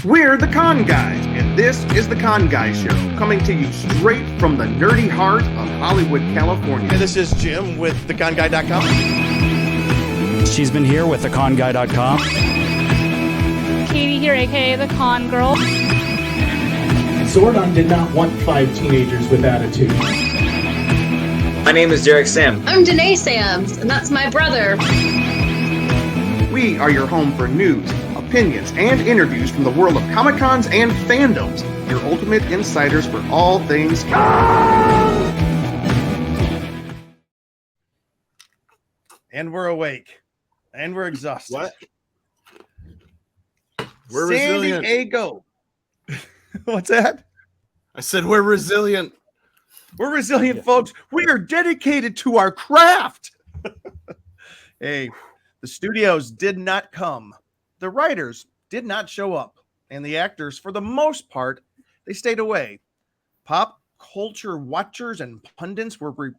We're the Con Guys, and this is the Con Guy Show, coming to you straight from the nerdy heart of Hollywood, California. And this is Jim with theconguy.com. She's been here with theconguy.com. Katie here, aka the Con Girl. Zordon did not want 5 teenagers with attitude. My name is Derek Sam. I'm Danae Sams, and that's my brother. We are your home for news, opinions, and interviews from the world of Comic-Cons and fandoms. Your ultimate insiders for all things con! And we're awake. And we're exhausted. What? We're San resilient. Diego. What's that? I said we're resilient. We're resilient, folks. We are dedicated to our craft. Hey, the studios did not come. The writers did not show up. And the actors, for the most part, they stayed away. Pop culture watchers and pundits were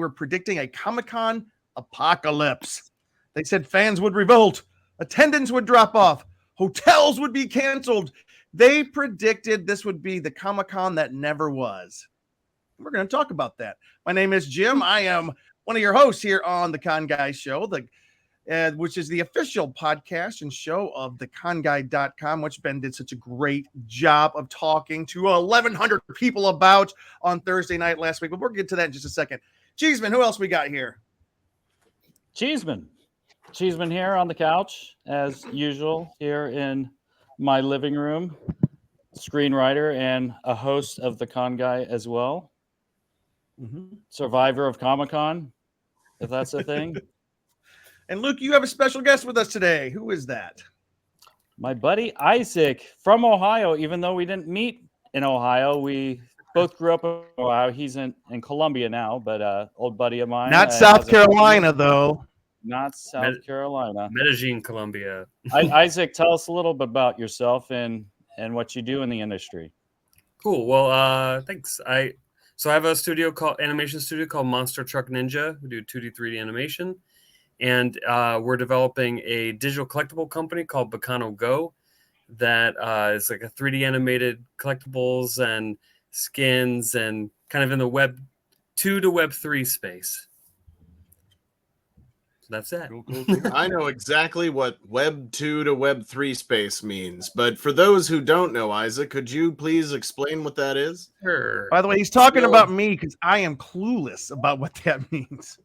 predicting a Comic-Con apocalypse. They said fans would revolt, attendance would drop off, hotels would be canceled. They predicted this would be the Comic-Con that never was. We're going to talk about that. My name is Jim. I am one of your hosts here on the Con Guy Show, which is the official podcast and show of theconguy.com, which Ben did such a great job of talking to 1,100 people about on Thursday night last week. But we'll get to that in just a second. Cheeseman, who else we got here? Cheeseman here on the couch, as usual, here in my living room. Screenwriter and a host of the Con Guy as well. Survivor of Comic-Con, if that's a thing. And Luke, you have a special guest with us today. Who is that? My buddy Isaac from Ohio, even though we didn't meet in Ohio. We both grew up in Ohio. He's in Columbia now, but old buddy of mine. Not South Carolina, though. Not South Carolina. Medellin, Colombia. Isaac, tell us a little bit about yourself and what you do in the industry. Cool. Well, thanks. I have a animation studio called Monster Truck Ninja. We do 2D, 3D animation. And we're developing a digital collectible company called Bacano Go that is like a 3D animated collectibles and skins and kind of in the Web 2 to Web 3 space. So that's it. Cool. I know exactly what Web 2 to Web 3 space means, but for those who don't know, Isaac, could you please explain what that is? Sure. By the way, he's talking about me because I am clueless about what that means.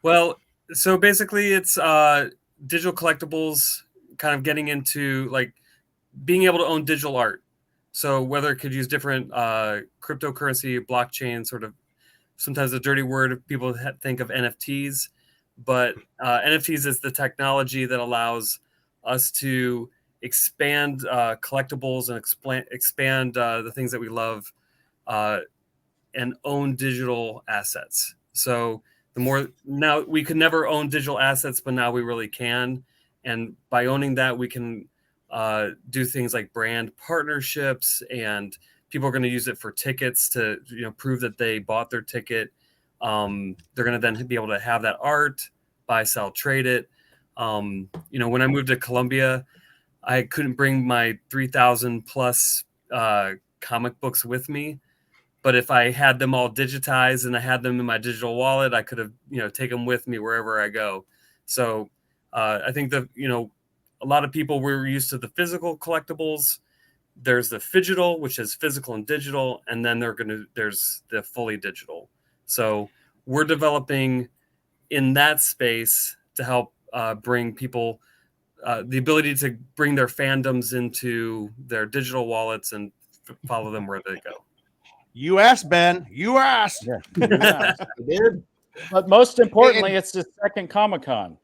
Well, so basically it's digital collectibles kind of getting into like being able to own digital art. So whether it could use different cryptocurrency, blockchain, sort of sometimes a dirty word, people think of NFTs, but NFTs is the technology that allows us to expand collectibles and expand the things that we love and own digital assets. So now we could never own digital assets, but now we really can. And by owning that, we can do things like brand partnerships, and people are going to use it for tickets to prove that they bought their ticket. They're going to then be able to have that art, buy, sell, trade it. When I moved to Colombia, I couldn't bring my 3,000 plus comic books with me. But if I had them all digitized and I had them in my digital wallet, I could have, take them with me wherever I go. So I think that, a lot of people were used to the physical collectibles. There's the phygital, which is physical and digital, and then there's the fully digital. So we're developing in that space to help bring people the ability to bring their fandoms into their digital wallets and follow them where they go. You asked, Ben. You asked. Yeah. I did. But most importantly, it's the second Comic-Con.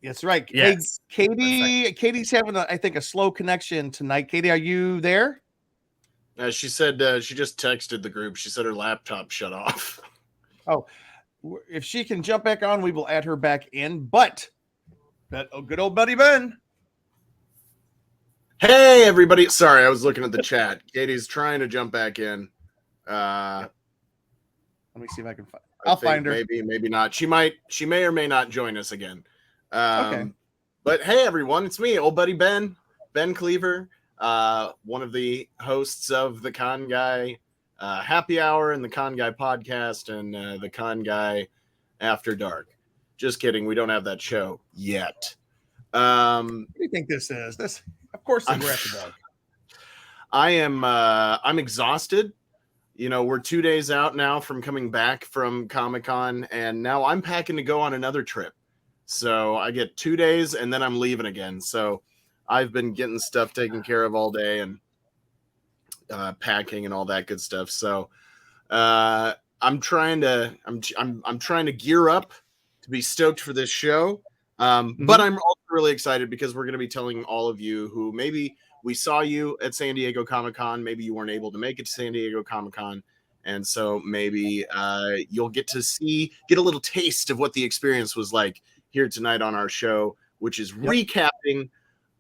That's right. Yes. Hey, Katie's having, I think, a slow connection tonight. Katie, are you there? She said she just texted the group. She said her laptop shut off. Oh, if she can jump back on, we will add her back in. But good old buddy Ben. Hey, everybody. Sorry, I was looking at the chat. Katie's trying to jump back in. Let me see if I can find. I'll find her. Maybe not. She may or may not join us again. Okay. But hey, everyone, it's me, old buddy Ben Cleaver, one of the hosts of the Con Guy Happy Hour and the Con Guy podcast and the Con Guy After Dark. Just kidding. We don't have that show yet. What do you think this is? This, of course, we're After Dark. I'm exhausted. You know, we're 2 days out now from coming back from Comic-Con, and now I'm packing to go on another trip. So I get 2 days, and then I'm leaving again. So I've been getting stuff taken care of all day and packing and all that good stuff. So I'm trying to gear up to be stoked for this show. But I'm also really excited because we're going to be telling all of you who maybe we saw you at San Diego Comic-Con. Maybe you weren't able to make it to San Diego Comic-Con. And so maybe you'll get a little taste of what the experience was like here tonight on our show, which is recapping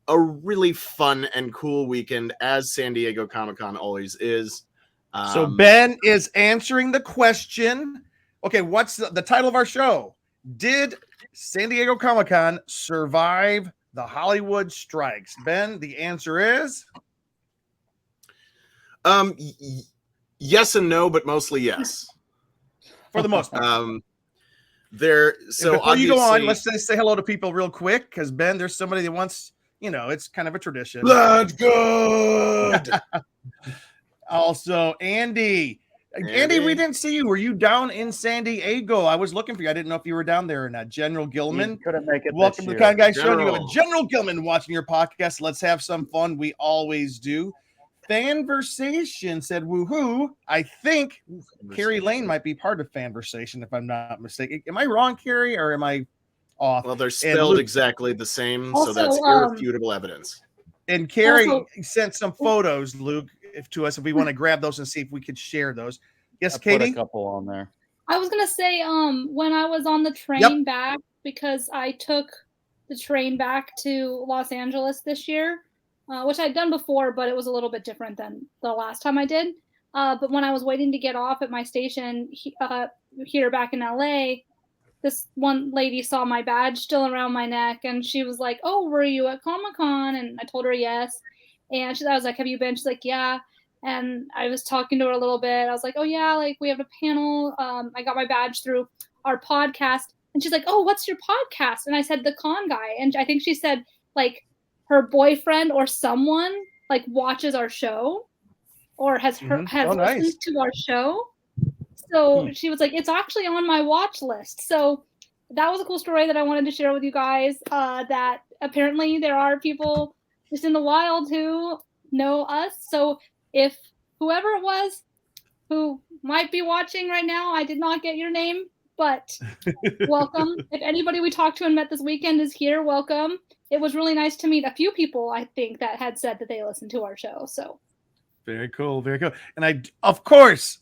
a really fun and cool weekend, as San Diego Comic-Con always is. So Ben is answering the question. Okay, what's the title of our show? Did San Diego Comic-Con survive the Hollywood strikes? Ben, the answer is yes and no, but mostly yes. For the most part. So before you go on, let's just say hello to people real quick, because Ben, there's somebody that wants, it's kind of a tradition. Blood good. Also, Andy, we didn't see you. Were you down in San Diego? I was looking for you. I didn't know if you were down there or not. General Gilman, couldn't make it. Welcome to the Con Guy Show. You have a General Gilman watching your podcast. Let's have some fun. We always do. Fanversation said, woohoo. I think Carrie Lane might be part of Fanversation, if I'm not mistaken. Am I wrong, Carrie, or am I off? Well, they're spelled exactly the same, so that's irrefutable evidence. And Carrie sent some photos, Luke, to us if we want to grab those and see if we could share those. Yes, Katie? Put a couple on there. I was gonna say, when I was on the train back, because I took the train back to Los Angeles this year, which I'd done before, but it was a little bit different than the last time I did. But when I was waiting to get off at my station here back in LA, this one lady saw my badge still around my neck, and she was like, "Oh, were you at Comic-Con?" And I told her yes. And I was like, "Have you been?" She's like, "Yeah." And I was talking to her a little bit. I was like, "Oh yeah, like we have a panel. I got my badge through our podcast." And she's like, "Oh, what's your podcast?" And I said, "The Con Guy." And I think she said like her boyfriend or someone like watches our show or has listened to our show. So she was like, "It's actually on my watch list." So that was a cool story that I wanted to share with you guys, that apparently there are people just in the wild who know us. So if whoever it was who might be watching right now, I did not get your name, but welcome. If anybody we talked to and met this weekend is here, welcome. It was really nice to meet a few people, I think, that had said that they listened to our show. So very cool, very cool. And of course,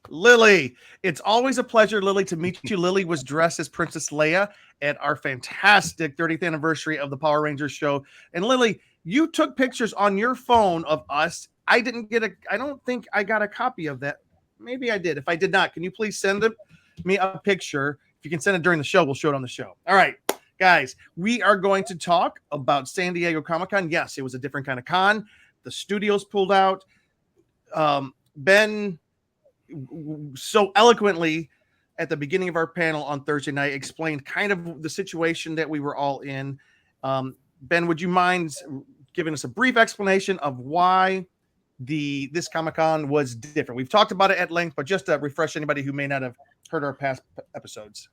Lily. It's always a pleasure, Lily, to meet you. Lily was dressed as Princess Leia at our fantastic 30th anniversary of the Power Rangers show. And Lily, you took pictures on your phone of us. I don't think I got a copy of that. Maybe I did. If I did not, can you please send me a picture? If you can send it during the show, we'll show it on the show. All right, guys, we are going to talk about San Diego Comic-Con. Yes, it was a different kind of con. The studios pulled out. Ben so eloquently at the beginning of our panel on Thursday night explained kind of the situation that we were all in. Ben, would you mind giving us a brief explanation of why this Comic-Con was different? We've talked about it at length, but just to refresh anybody who may not have heard our past episodes.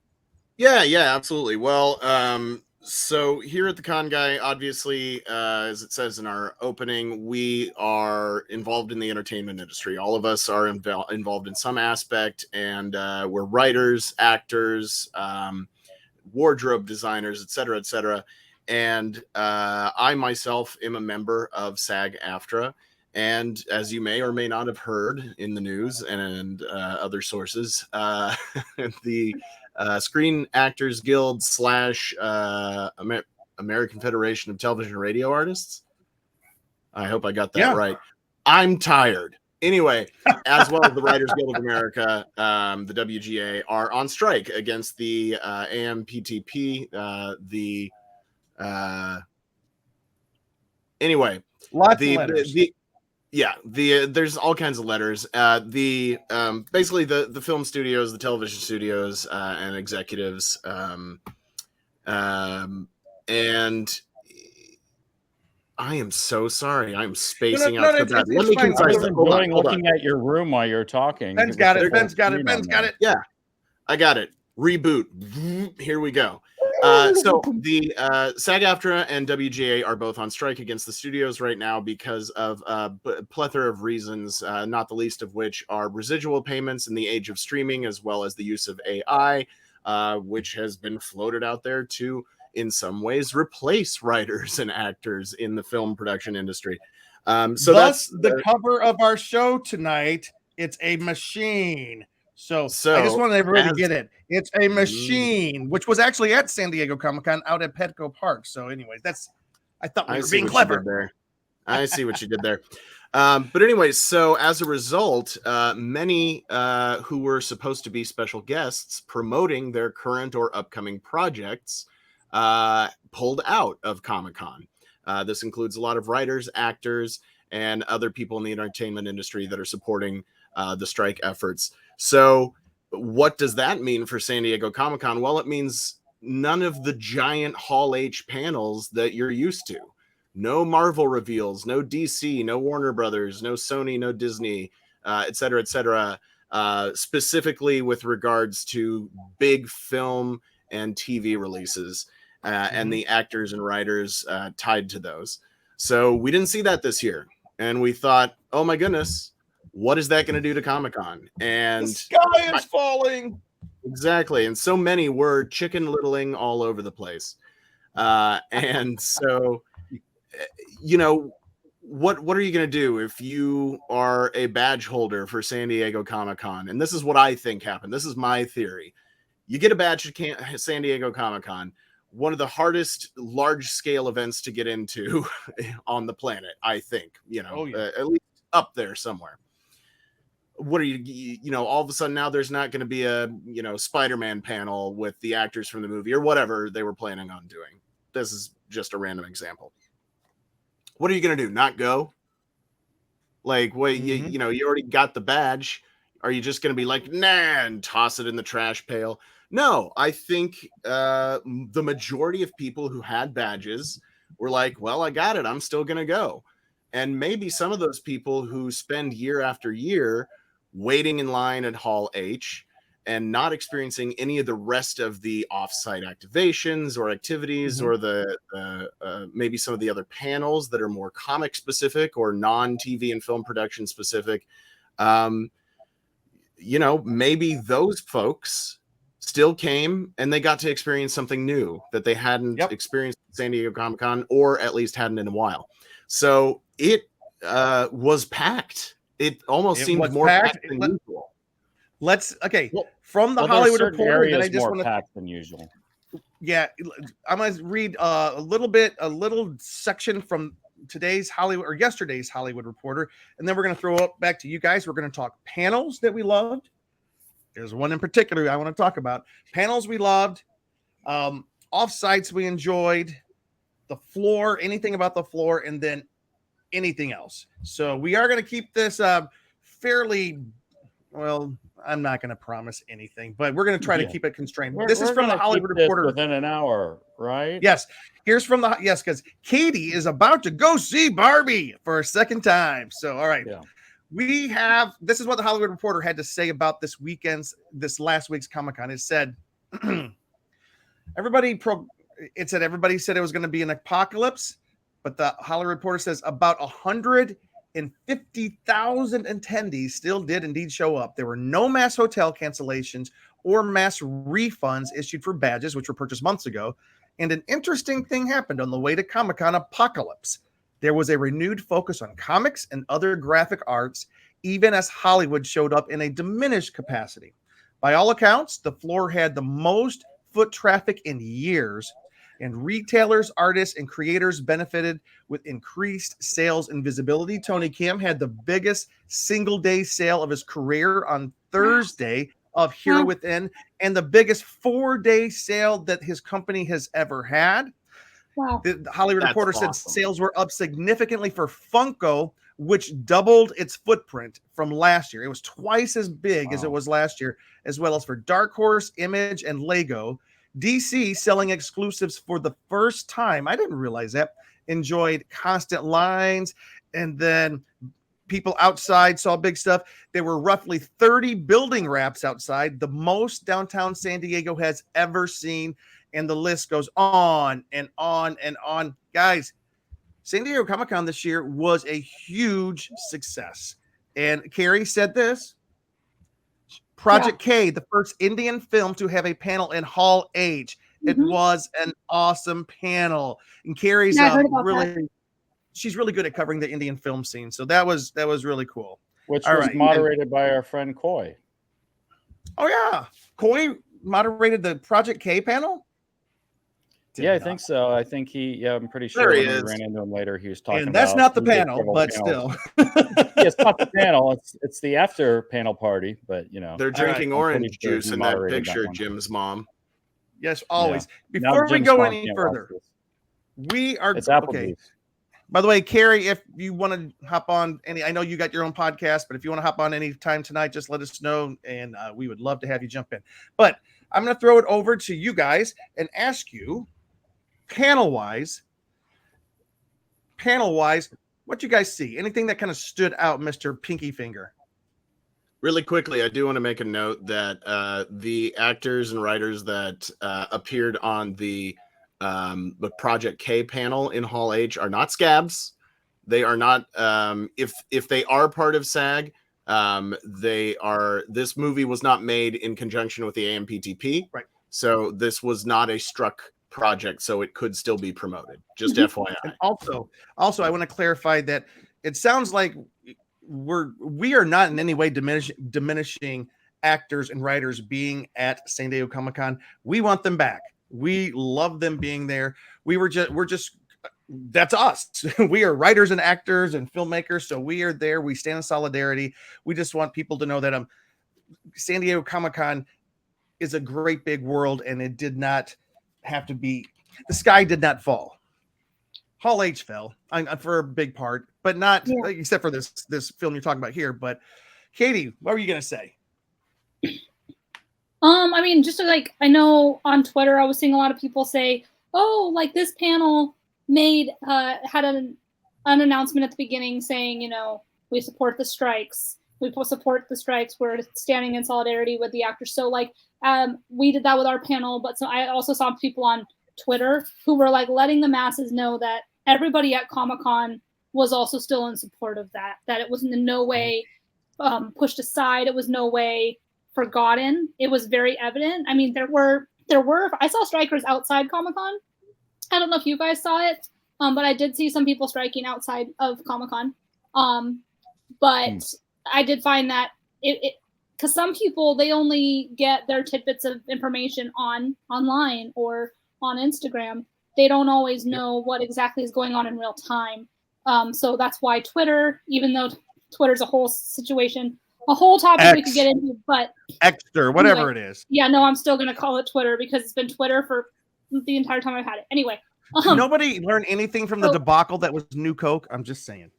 Yeah, absolutely. Well, so here at the Con Guy, obviously, as it says in our opening, we are involved in the entertainment industry. All of us are involved in some aspect, and we're writers, actors, wardrobe designers, et cetera, and I myself am a member of SAG-AFTRA. And as you may or may not have heard in the news and other sources, the Screen Actors Guild / American Federation of Television and Radio Artists. I hope I got that right. I'm tired. Anyway, as well as the Writers Guild of America, the WGA, are on strike against the AMPTP. Anyway, Lots of letters. There's all kinds of letters. Basically the film studios, the television studios, and executives, and I am so sorry. I'm spacing out so bad. Let me I concise was that. Hold on, enjoying looking at your room while you're talking. Ben's got it. Ben's got it. Yeah, I got it. Reboot. Here we go. So the SAG-AFTRA and WGA are both on strike against the studios right now because of a plethora of reasons, not the least of which are residual payments in the age of streaming, as well as the use of AI, which has been floated out there to, in some ways, replace writers and actors in the film production industry. So that's that's the cover of our show tonight. It's a machine. So I just wanted everybody to get it. It's a machine, which was actually at San Diego Comic-Con out at Petco Park. So anyways, I thought we were being clever. I see what you did there. But anyway, so as a result, many who were supposed to be special guests promoting their current or upcoming projects pulled out of Comic-Con. This includes a lot of writers, actors, and other people in the entertainment industry that are supporting the strike efforts. So what does that mean for San Diego Comic-Con? Well, it means none of the giant Hall H panels that you're used to. No Marvel reveals, no DC, no Warner Brothers, no Sony, no Disney, et cetera, specifically with regards to big film and TV releases and the actors and writers tied to those. So we didn't see that this year. And we thought, oh my goodness, what is that going to do to Comic-Con? And the sky is falling. Exactly. And so many were chicken littling all over the place. And so, you know, what are you going to do if you are a badge holder for San Diego Comic-Con? And this is what I think happened. This is my theory. You get a badge at San Diego Comic-Con, one of the hardest large-scale events to get into on the planet, I think, you know, at least up there somewhere. What are you know, all of a sudden now there's not going to be a, you know, Spider-Man panel with the actors from the movie or whatever they were planning on doing. This is just a random example. What are you going to do? Not go? Like, wait, you know, you already got the badge. Are you just going to be like, nah, and toss it in the trash pail? No, I think the majority of people who had badges were like, well, I got it. I'm still going to go. And maybe some of those people who spend year after year waiting in line at Hall H and not experiencing any of the rest of the offsite activations or activities or the maybe some of the other panels that are more comic specific or non-TV and film production specific, you know, maybe those folks still came and they got to experience something new that they hadn't experienced at San Diego Comic-Con, or at least hadn't in a while. So it was packed. It almost seemed more packed than usual. From the Hollywood Reporter, that I just more want to packed than usual. Yeah, I'm going to read a little section from yesterday's Hollywood Reporter, and then we're going to throw it back to you guys. We're going to talk panels that we loved. There's one in particular I want to talk about. Panels we loved, off-sites we enjoyed, the floor, anything about the floor, and then anything else. So we are going to keep this fairly, well, I'm not going to promise anything, but we're going to try to keep it constrained. This is from the Hollywood Reporter. Within an hour, right? Yes. Because Katie is about to go see Barbie for a second time. So, all right. Yeah. This is what the Hollywood Reporter had to say about this last week's Comic-Con. It said, everybody said it was going to be an apocalypse, but the Hollywood Reporter says about 150,000 attendees still did indeed show up. There were no mass hotel cancellations or mass refunds issued for badges, which were purchased months ago. And an interesting thing happened on the way to Comic-Con Apocalypse. There was a renewed focus on comics and other graphic arts, even as Hollywood showed up in a diminished capacity. By all accounts, the floor had the most foot traffic in years. and retailers, artists, and creators benefited with increased sales and visibility. Tony Kim had the biggest single-day sale of his career on Thursday of Here Within, and the biggest 4-day sale that his company has ever had. Wow. The Hollywood That's Reporter awesome. said sales were up significantly for Funko, which doubled its footprint from last year. It was twice as big as it was last year, as well as for Dark Horse, Image, and Lego. DC, selling exclusives for the first time, I didn't realize that, enjoyed constant lines, and then people outside saw big stuff. There were roughly 30 building wraps outside, the most downtown San Diego has ever seen, and the list goes on and on and on. Guys, San Diego Comic-Con this year was a huge success. And Carrie said this, Project K, the first Indian film to have a panel in Hall H. It was an awesome panel. And Carrie's she's really good at covering the Indian film scene. So that was really cool. Which was moderated by our friend Coy. Oh yeah. Coy moderated the Project K panel? Yeah, I think so. I think I'm pretty sure when we ran into him later, he was talking and that's about not the panel, but still. It's not the panel. It's the after panel party, but they're drinking orange juice in that picture, Jim's mom. Yes, always. Yeah. Before we go any further, we are okay. By the way, Carrie, if you want to hop on I know you got your own podcast, but if you want to hop on any time tonight, just let us know, and we would love to have you jump in. But I'm going to throw it over to you guys and ask you, panel-wise, what you guys see? Anything that kind of stood out, Mr. Pinky Finger? Really quickly, I do want to make a note that the actors and writers that appeared on the Project K panel in Hall H are not scabs. They are not. If they are part of SAG, they are. This movie was not made in conjunction with the AMPTP, right? So this was not a struck project, so it could still be promoted. Just FYI. And also, I want to clarify that it sounds like we are not in any way diminishing actors and writers being at San Diego Comic-Con. We want them back. We love them being there. We're just that's us. We are writers and actors and filmmakers, so we are there. We stand in solidarity. We just want people to know that San Diego Comic-Con is a great big world, and it did not have to be. The sky did not fall. Hall H fell for a big part, but not except for this film you're talking about here. But Katie, what were you gonna say? I mean, just like, I know on Twitter, I was seeing a lot of people say, "Oh, like this panel had an announcement at the beginning saying, we support the strikes. We support the strikes. We're standing in solidarity with the actors." So like, we did that with our panel, but so I also saw people on Twitter who were like letting the masses know that everybody at Comic-Con was also still in support of that it was in no way pushed aside. It was no way forgotten. It was very evident. I mean, there were I saw strikers outside Comic-Con. I don't know if you guys saw it, but I did see some people striking outside of Comic-Con. But I did find that because some people, they only get their tidbits of information online or on Instagram. They don't always know what exactly is going on in real time. So that's why Twitter, even though Twitter's a whole situation, a whole topic we could get into, but Extra, whatever it is. Yeah, no, I'm still going to call it Twitter because it's been Twitter for the entire time I've had it. Anyway. Nobody learned anything from the debacle that was New Coke. I'm just saying.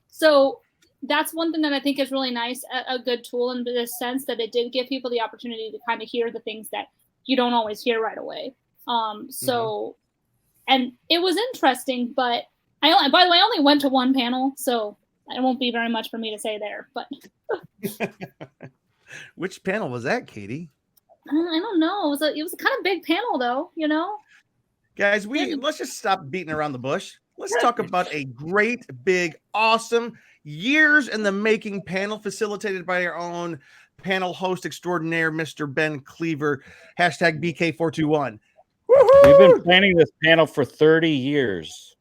So that's one thing that I think is really nice, a good tool in the sense that it did give people the opportunity to kind of hear the things that you don't always hear right away. And it was interesting, but by the way, I only went to one panel, so it won't be very much for me to say there, but. Which panel was that, Katie? I don't know. It was a kind of big panel though, Guys, let's just stop beating around the bush. Let's talk about a great, big, awesome, years in the making panel facilitated by our own panel host extraordinaire, Mr. Ben Cleaver, hashtag BK421. We've been planning this panel for 30 years.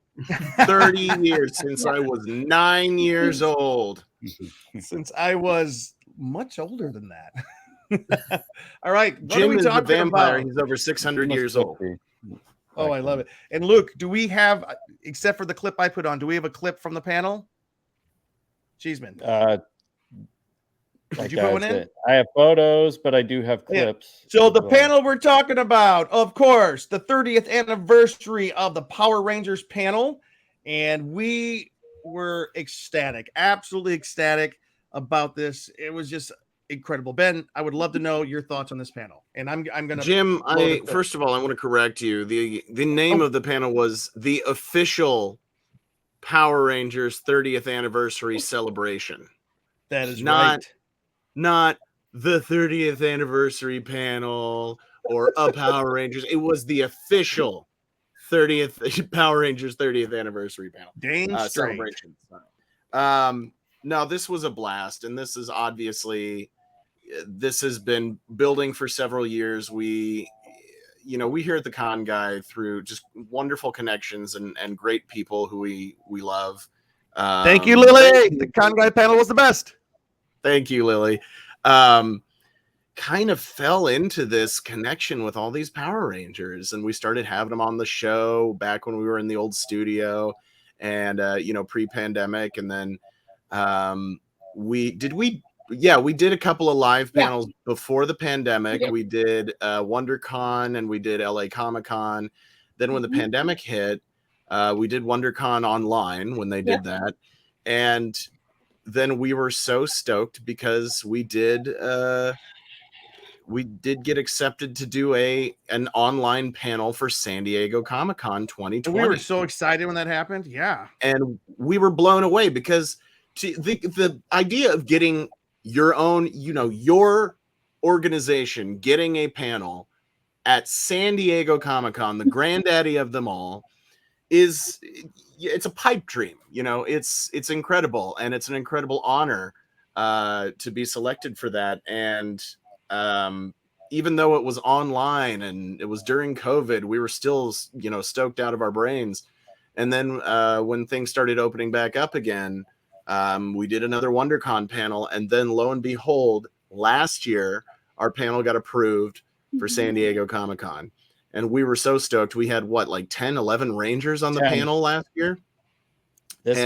30 years since I was 9 years old. Since I was much older than that. All right. Jim is a vampire. He's over 600 years old. Oh, I love it. And Luke, do we have, except for the clip I put on, do we have a clip from the panel? Cheeseman. Did you put one in? I have photos, but I do have clips. So the panel we're talking about, of course, the 30th anniversary of the Power Rangers panel. And we were ecstatic, absolutely ecstatic about this. It was just incredible. Ben, I would love to know your thoughts on this panel. And I'm gonna Jim, first of all, I want to correct you. The name of the panel was the official Power Rangers 30th anniversary celebration. That is not the 30th anniversary panel or a Power Rangers. It was the official 30th Power Rangers 30th anniversary panel. Dang straight. Celebration. No, this was a blast, and this is obviously, this has been building for several years. We here at the Con Guy, through just wonderful connections and great people who we love. Thank you, Lily. The Con Guy panel was the best. Thank you, Lily. Kind of fell into this connection with all these Power Rangers, and we started having them on the show back when we were in the old studio, and pre-pandemic, and then we did a couple of live panels before the pandemic. We did WonderCon and we did LA Comic-Con. Then when the pandemic hit, we did WonderCon online when they did that, and then we were so stoked because we did get accepted to do an online panel for San Diego Comic-Con 2020. We were so excited when that happened. Yeah. And we were blown away because the idea of getting your own, your organization getting a panel at San Diego Comic-Con, the granddaddy of them all, it's a pipe dream. It's incredible, and it's an incredible honor to be selected for that. And even though it was online and it was during COVID, we were still stoked out of our brains. And then when things started opening back up again, we did another WonderCon panel, and then lo and behold, last year our panel got approved for San Diego Comic-Con, and we were so stoked. We had 10, 11 Rangers on the panel last year, this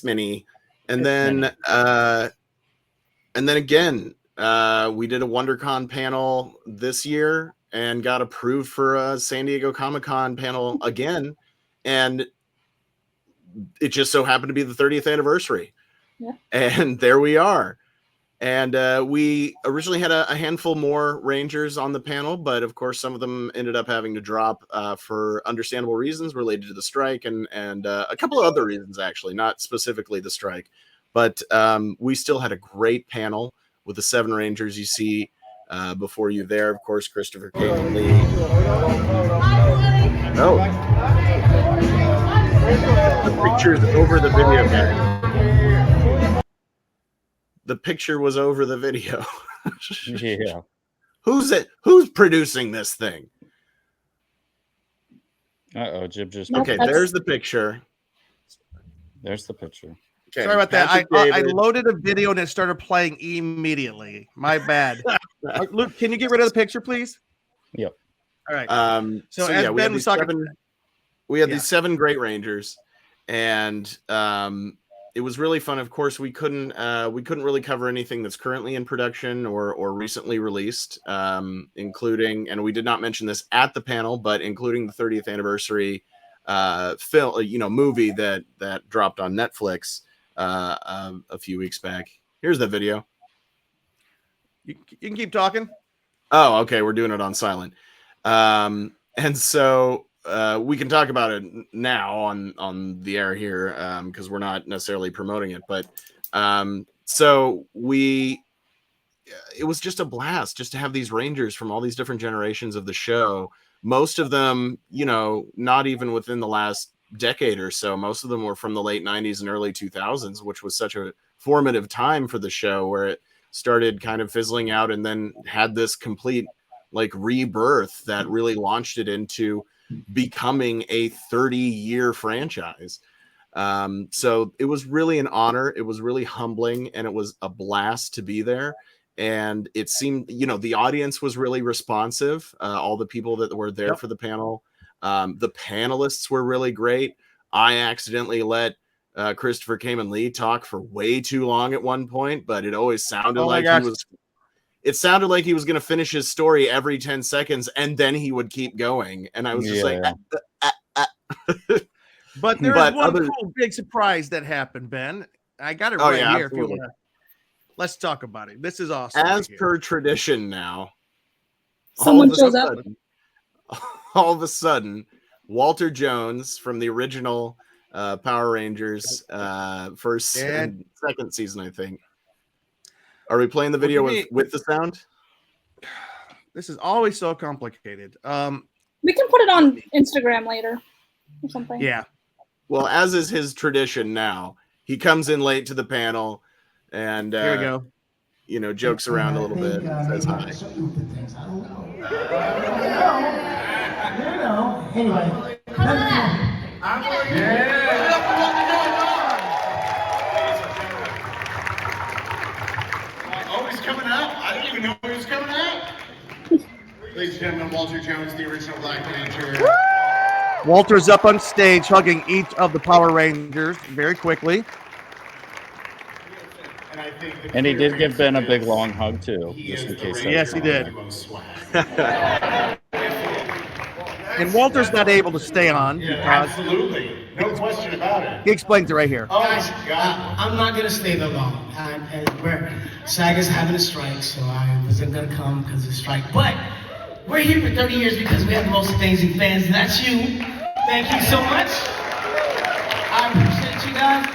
many, and then again we did a WonderCon panel this year and got approved for a San Diego Comic-Con panel again, and it just so happened to be the 30th anniversary. And there we are. And we originally had a handful more Rangers on the panel, but of course some of them ended up having to drop for understandable reasons related to the strike, and a couple of other reasons, actually, not specifically the strike. But we still had a great panel with the 7 Rangers you see before you there. Of course, Christopher King and Lee. Oh. The picture's over the video, guys. The picture was over the video. Yeah. Who's producing this thing? Jib just... Okay, there's the picture. There's the picture. Okay, sorry about that. I loaded a video and it started playing immediately. My bad. Luke, can you get rid of the picture, please? Yep. All right. So as Ben was talking... We had these 7 great Rangers, and it was really fun. Of course, we couldn't really cover anything that's currently in production or recently released, including, and we did not mention this at the panel, but including the 30th anniversary film, movie that dropped on Netflix a few weeks back. Here's the video. You can keep talking. Oh, okay. We're doing it on silent, and so. We can talk about it now on the air here because we're not necessarily promoting it, but so it was just a blast just to have these Rangers from all these different generations of the show. Most of them, not even within the last decade or so. Most of them were from the late 90s and early 2000s, which was such a formative time for the show, where it started kind of fizzling out and then had this complete rebirth that really launched it into becoming a 30-year franchise. So it was really an honor. It was really humbling, and it was a blast to be there. and it seemed, the audience was really responsive. All the people that were there for the panel, the panelists were really great. I accidentally let Christopher Kamen Lee talk for way too long at one point, but it always sounded like he was. It sounded like he was going to finish his story every 10 seconds, and then he would keep going. And I was just like, But there's one cool big surprise that happened, Ben. I got it right here. If you want to, let's talk about it. This is awesome. As per tradition now, someone shows up. All of a sudden, Walter Jones from the original Power Rangers first and second season, I think. Are we playing the video with the sound? This is always so complicated. We can put it on Instagram later or something. Yeah. Well, as is his tradition now, he comes in late to the panel and here we go. Jokes around a little bit and says hi. Anyway. Oh, he's coming up. I didn't even know he was coming up. Ladies and gentlemen, Walter Jones, the original Black Ranger. Walter's up on stage hugging each of the Power Rangers very quickly. And he did give Ben a big long hug too, just in case. Yes, he did. And Walter's not able to stay on because absolutely, no question about it. He explains it right here. Oh, guys, I'm not gonna stay there long. SAG is having a strike, so I wasn't gonna come because of the strike. But we're here for 30 years because we have the most amazing fans, and that's you. Thank you so much. I appreciate you guys,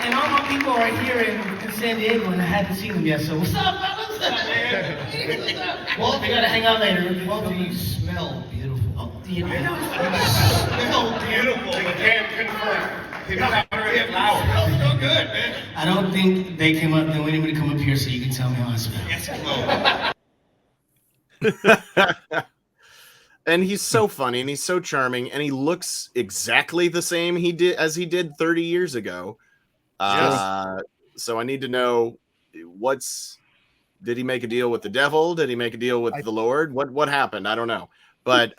and all my people are here in San Diego, and I hadn't seen them yet. So what's up, fellas? Well, we gotta hang out later. Well, you smell beautiful. You smell beautiful. I can't confirm. So good, man. I don't think they came up. They wanted me to come up here so you can tell me how I smell. And he's so funny and he's so charming and he looks exactly the same as he did 30 years ago. So I need to know did he make a deal with the devil? Did he make a deal with the Lord? What happened? I don't know. But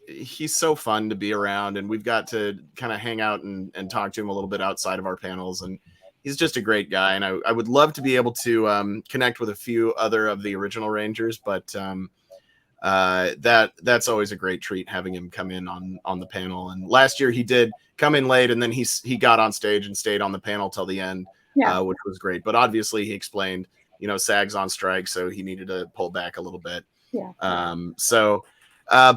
he's so fun to be around, and we've got to kind of hang out and talk to him a little bit outside of our panels. And he's just a great guy. And I would love to be able to connect with a few other of the original Rangers, but that's always a great treat having him come in on the panel. And last year he did come in late, and then he got on stage and stayed on the panel till the end, which was great. But obviously he explained, SAG's on strike, so he needed to pull back a little bit. Yeah.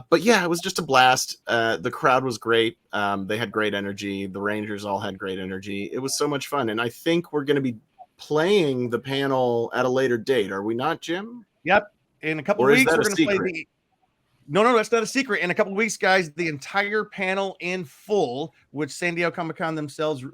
But yeah, it was just a blast. The crowd was great. They had great energy. The Rangers all had great energy. It was so much fun. And I think we're going to be playing the panel at a later date. Are we not, Jim? Yep. In a couple of weeks, we're going to play No, that's not a secret. In a couple of weeks, guys, the entire panel in full, which San Diego Comic-Con themselves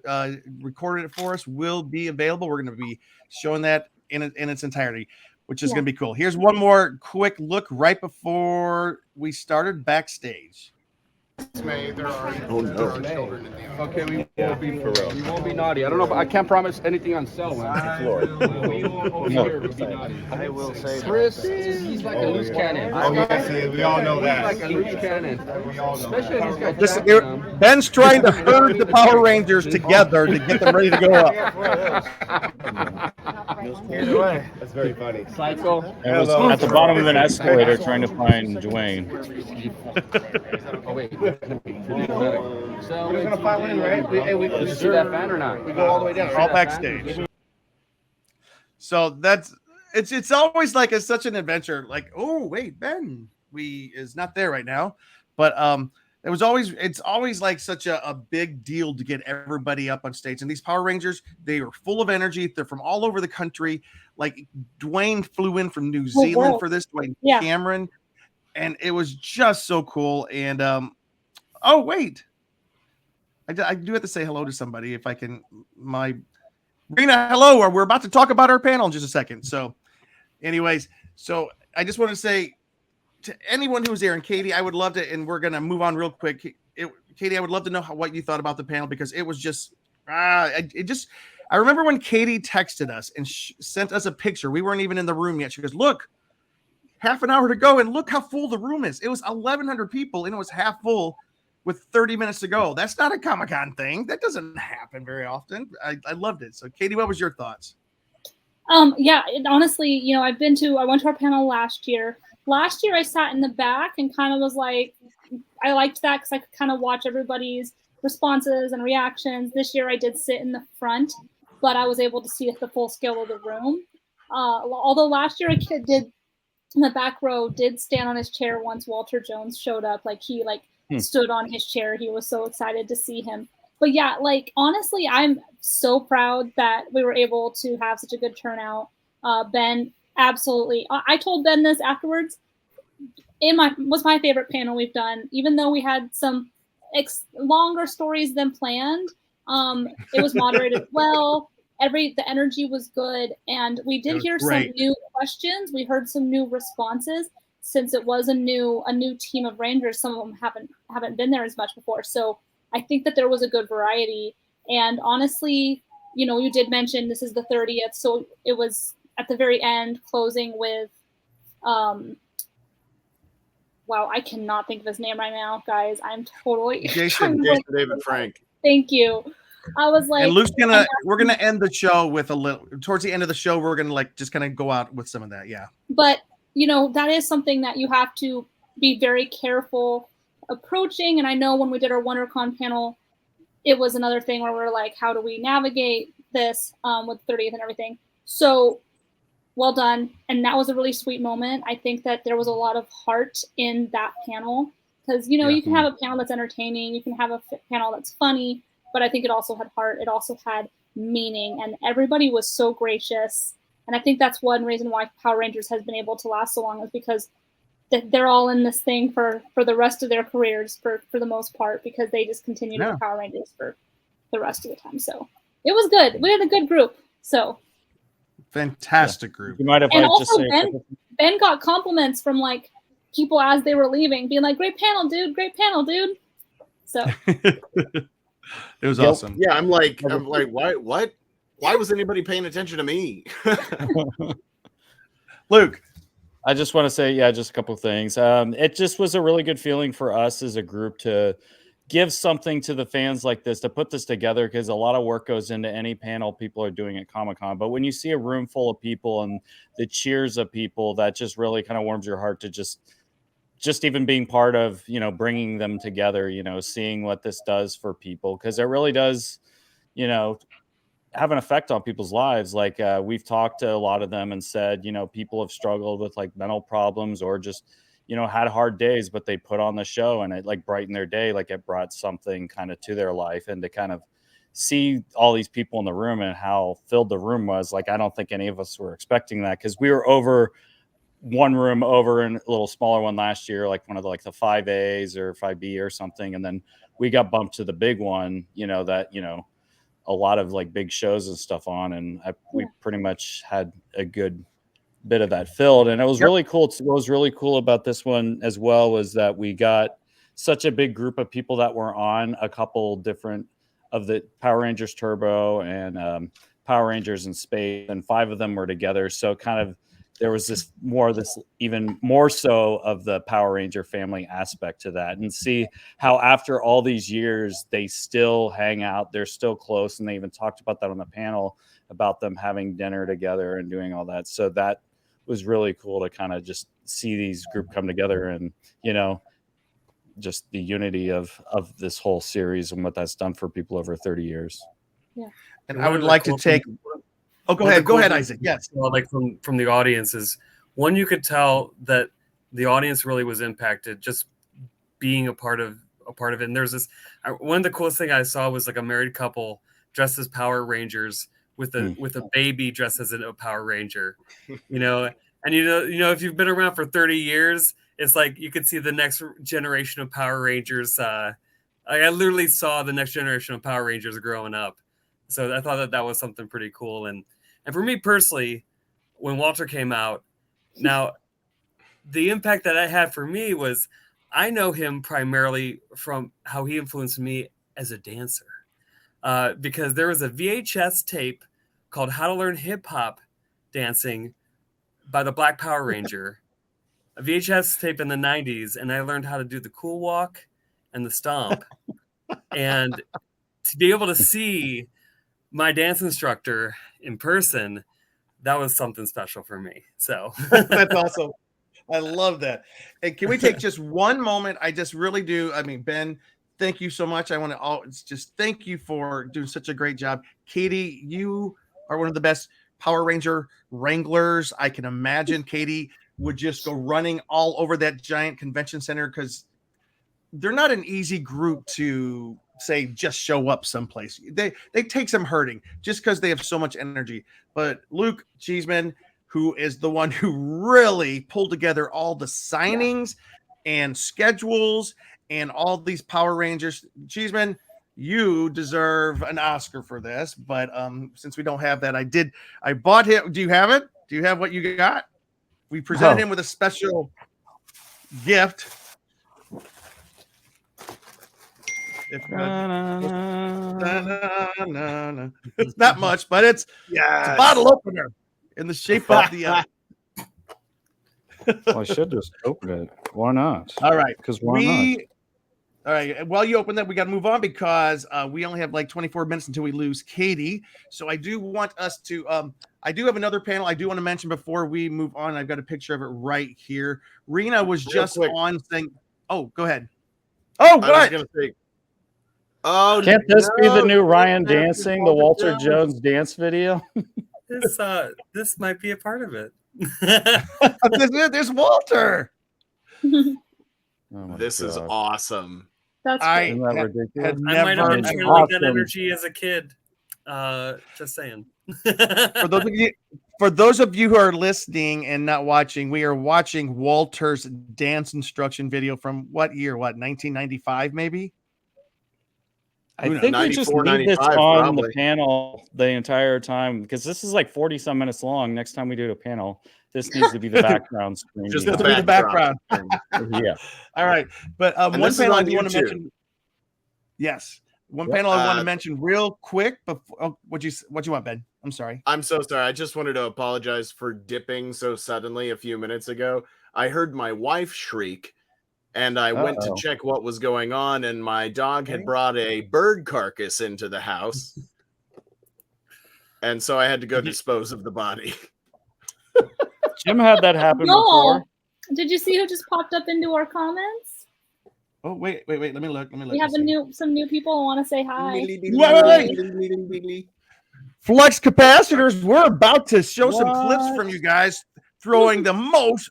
recorded it for us, will be available. We're going to be showing that in its entirety, which is going to be cool. Here's one more quick look right before we started backstage. There are children in the okay, we won't be for real. We won't be naughty. I don't know, but I can't promise anything on cell when it's the floor. We won't be naughty. I will say Chris, he's like a loose cannon. We all know that. He's like a loose cannon. Especially these guys. Listen, Ben's trying to herd the Power Rangers together to get them ready to go up. Either way, that's very funny. Psycho. I was at the bottom of an escalator trying to find Dwayne. Oh wait. So we're gonna file in, right? We see that fan or not? We go all the way down. All backstage. So it's always like such an adventure. Like, oh wait, Ben is not there right now, but it's always like such a big deal to get everybody up on stage. And these Power Rangers, they are full of energy. They're from all over the country. Like Dwayne flew in from New Zealand for this. Dwayne Cameron, and it was just so cool. And oh wait, I do have to say hello to somebody if I can. My Rena, hello. We're about to talk about our panel in just a second. So, anyways, I just want to say to anyone who was there, and Katie, I would love to, and we're gonna move on real quick. Katie, I would love to know what you thought about the panel, because it was just, I I remember when Katie texted us and sent us a picture. We weren't even in the room yet. She goes, look, half an hour to go, and look how full the room is. It was 1,100 people, and it was half full with 30 minutes to go. That's not a Comic-Con thing. That doesn't happen very often. I loved it. So, Katie, what was your thoughts? Yeah, honestly, I went to our panel last year. Last year, I sat in the back and kind of was like, I liked that because I could kind of watch everybody's responses and reactions. This year, I did sit in the front, but I was able to see the full scale of the room. Although last year, I did in the back row did stand on his chair once Walter Jones showed up. Like he stood on his chair. He was so excited to see him. But yeah, like honestly, I'm so proud that we were able to have such a good turnout. Ben, absolutely. I told Ben this afterwards. Was my favorite panel we've done, even though we had some longer stories than planned. It was moderated well. The energy was good, and we did hear some new questions. We heard some new responses since it was a new team of Rangers. Some of them haven't been there as much before, so I think that there was a good variety. And honestly, you did mention this is the 30th, so it was at the very end closing with wow, I cannot think of his name right now, guys. I'm totally Jason David Frank. Thank you. I was like, and Luke's we're gonna end the show with a little. Towards the end of the show, we're gonna just kind of go out with some of that, yeah. But that is something that you have to be very careful approaching. And I know when we did our WonderCon panel, it was another thing where we're like, how do we navigate this with 30th and everything? So well done, and that was a really sweet moment. I think that there was a lot of heart in that panel because you can have a panel that's entertaining, you can have a panel that's funny. But I think it also had heart. It also had meaning, and everybody was so gracious. And I think that's one reason why Power Rangers has been able to last so long is because they're all in this thing for the rest of their careers, for the most part, because they just continue to be Power Rangers for the rest of the time. So it was good. We had a good group. So fantastic group. You might have and also Ben got compliments from like people as they were leaving, being like, "Great panel, dude! Great panel, dude!" So. It was awesome. Yeah, I'm like, why? What? Why was anybody paying attention to me? Luke, I just want to say, just a couple of things. It just was a really good feeling for us as a group to give something to the fans like this, to put this together, because a lot of work goes into any panel people are doing at Comic-Con. But when you see a room full of people and the cheers of people, that just really kind of warms your heart to just even being part of, bringing them together, seeing what this does for people, because it really does, have an effect on people's lives. Like we've talked to a lot of them and said, people have struggled with like mental problems or just, had hard days, but they put on the show and it like brightened their day. Like it brought something kind of to their life, and to kind of see all these people in the room and how filled the room was. Like, I don't think any of us were expecting that, because we were over one room over in a little smaller one last year, like one of the 5As or 5B or something. And then we got bumped to the big one, that, a lot of like big shows and stuff on. And we pretty much had a good bit of that filled. And it was really cool. What was really cool about this one as well was that we got such a big group of people that were on a couple different of the Power Rangers Turbo and Power Rangers in Space, and 5 of them were together. So kind of, there was this even more so of the Power Ranger family aspect to that, and see how after all these years, they still hang out. They're still close. And they even talked about that on the panel about them having dinner together and doing all that. So that was really cool to kind of just see these group come together and, just the unity of this whole series and what that's done for people over 30 years. Yeah. And I would like to take, go ahead, Isaac. Yes. Like from the audience is one, you could tell that the audience really was impacted just being a part of it. And there's this, one of the coolest thing I saw was like a married couple dressed as Power Rangers with a baby dressed as a Power Ranger, and if you've been around for 30 years, it's like you could see the next generation of Power Rangers. I literally saw the next generation of Power Rangers growing up. So I thought that was something pretty cool. And for me personally, when Walter came out, now the impact that I had for me was I know him primarily from how he influenced me as a dancer. Because there was a VHS tape called How to Learn Hip Hop Dancing by the Black Power Ranger, a VHS tape in the 90s, and I learned how to do the cool walk and the stomp. And to be able to see my dance instructor in person, that was something special for me. So that's awesome. I love that. And can we take just one moment? I just really do. I mean, Ben, thank you so much. I want to just thank you for doing such a great job. Katie, you are one of the best Power Ranger wranglers I can imagine. Katie would just go running all over that giant convention center because they're not an easy group to say just show up someplace. They take some hurting just because they have so much energy. But Luke Cheeseman, who is the one who really pulled together all the signings and schedules and all these Power Rangers. Cheeseman, you deserve an Oscar for this. But since we don't have that, I bought him. Do you have it? Do you have what you got? We presented him with a special gift. It's not much, but it's a bottle opener in the shape of the. Well, I should just open it. Why not? All right, because why not? All right. While you open that, we got to move on because we only have like 24 minutes until we lose Katie. So I do want us to. I do have another panel I do want to mention before we move on. I've got a picture of it right here. Rena was just on saying, "Oh, go ahead." Oh, what? I was gonna say, oh, can't this be the new Ryan dancing, the Walter Jones dance video? This might be a part of it. There's Walter. Oh this is awesome. That's I might have been channeling that energy as a kid. Just saying. For those of you who are listening and not watching, we are watching Walter's dance instruction video from what year? What, 1995 maybe? I think we just need this on the panel the entire time because this is like 40 some minutes long. Next time we do a panel, this needs to be the background screen. Just to be the background. Yeah. All right. But one panel I do want to mention. Yes. One panel I want to mention real quick before what you want, Ben? I'm sorry. I'm so sorry. I just wanted to apologize for dipping so suddenly a few minutes ago. I heard my wife shriek and I went to check what was going on, and my dog had brought a bird carcass into the house. And so I had to go dispose of the body. Jim had that happen before. Did you see who just popped up into our comments? Oh, wait. Let me look. We have some new people who want to say hi. Wait. Flux capacitors, we're about to show some clips from you guys throwing the most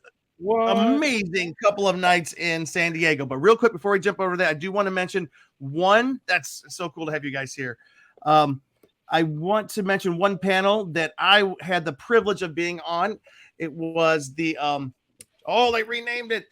amazing couple of nights in San Diego. But real quick, before we jump over that, I do want to mention one that's so cool to have you guys here. I want to mention one panel that I had the privilege of being on. It was the they renamed it.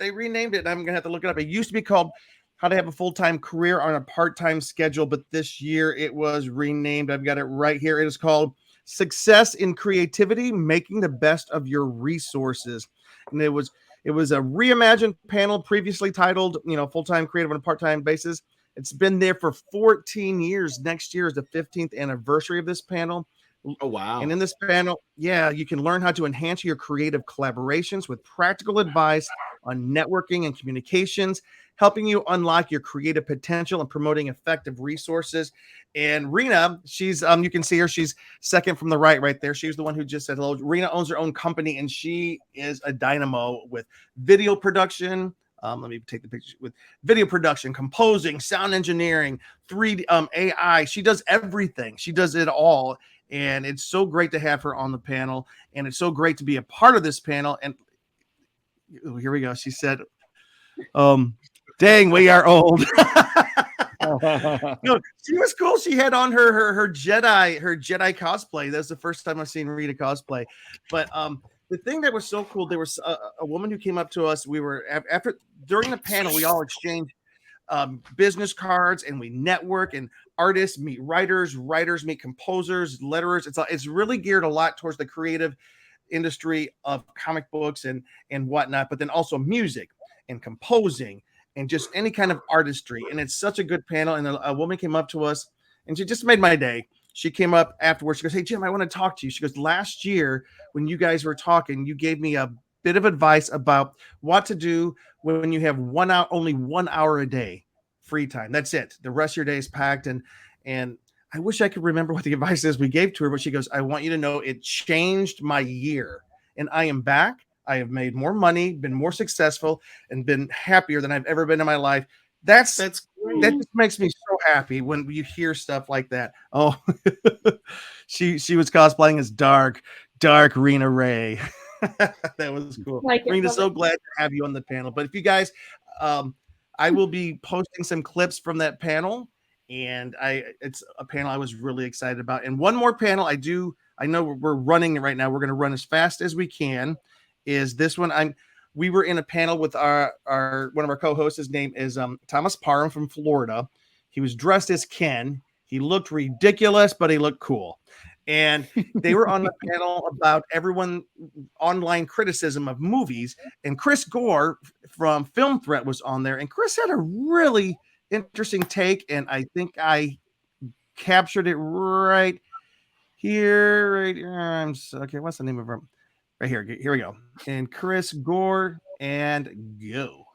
I'm gonna have to look it up. It used to be called How to Have a Full-Time Career on a Part-Time Schedule, but this year it was renamed. I've got it right here. It is called Success in Creativity: Making the Best of Your Resources. And it was a reimagined panel previously titled, Full-Time Creative on a Part-Time Basis. It's been there for 14 years. Next year is the 15th anniversary of this panel. Oh, wow. And in this panel, you can learn how to enhance your creative collaborations with practical advice on networking and communications, helping you unlock your creative potential and promoting effective resources. And Rena, she's you can see her, she's second from the right there. She's the one who just said hello. Rena owns her own company, and she is a dynamo with video production. Let me take the picture with video production, composing, sound engineering, 3D AI. She does everything. She does it all. And it's so great to have her on the panel. And it's so great to be a part of this panel. And here we go. She said, dang, we are old. No, she was cool. She had on her Jedi cosplay. That's the first time I've seen Rita cosplay. But the thing that was so cool, there was a woman who came up to us. We were during the panel, we all exchanged business cards, and we network, and artists meet writers meet composers, letterers. It's really geared a lot towards the creative industry of comic books and whatnot, but then also music and composing and just any kind of artistry. And it's such a good panel. And a woman came up to us, and she just made my day. she came up afterwards. She goes, "Hey Jim, I want to talk to you." She goes, "Last year when you guys were talking, you gave me a bit of advice about what to do when you have only 1 hour a day free time. That's it. The rest of your day is packed." And I wish I could remember what the advice is we gave to her, but she goes, "I want you to know it changed my year, and I am back. I have made more money, been more successful, and been happier than I've ever been in my life." That just makes me so happy when you hear stuff like that. Oh, she was cosplaying as dark Rena Ray. That was cool. Rena, so glad to have you on the panel. But if you guys, I will be posting some clips from that panel, and it's a panel I was really excited about. And one more panel I know we're running right now. We're going to run as fast as we can. Is this one? We were in a panel with our one of our co-hosts. His name is Thomas Parham from Florida. He was dressed as Ken. He looked ridiculous, but he looked cool. And they were on the panel about everyone online criticism of movies. And Chris Gore from Film Threat was on there. And Chris had a really interesting take. And I think I captured it right here. Okay, what's the name of him? Right here. Here we go. And Chris Gore, and go.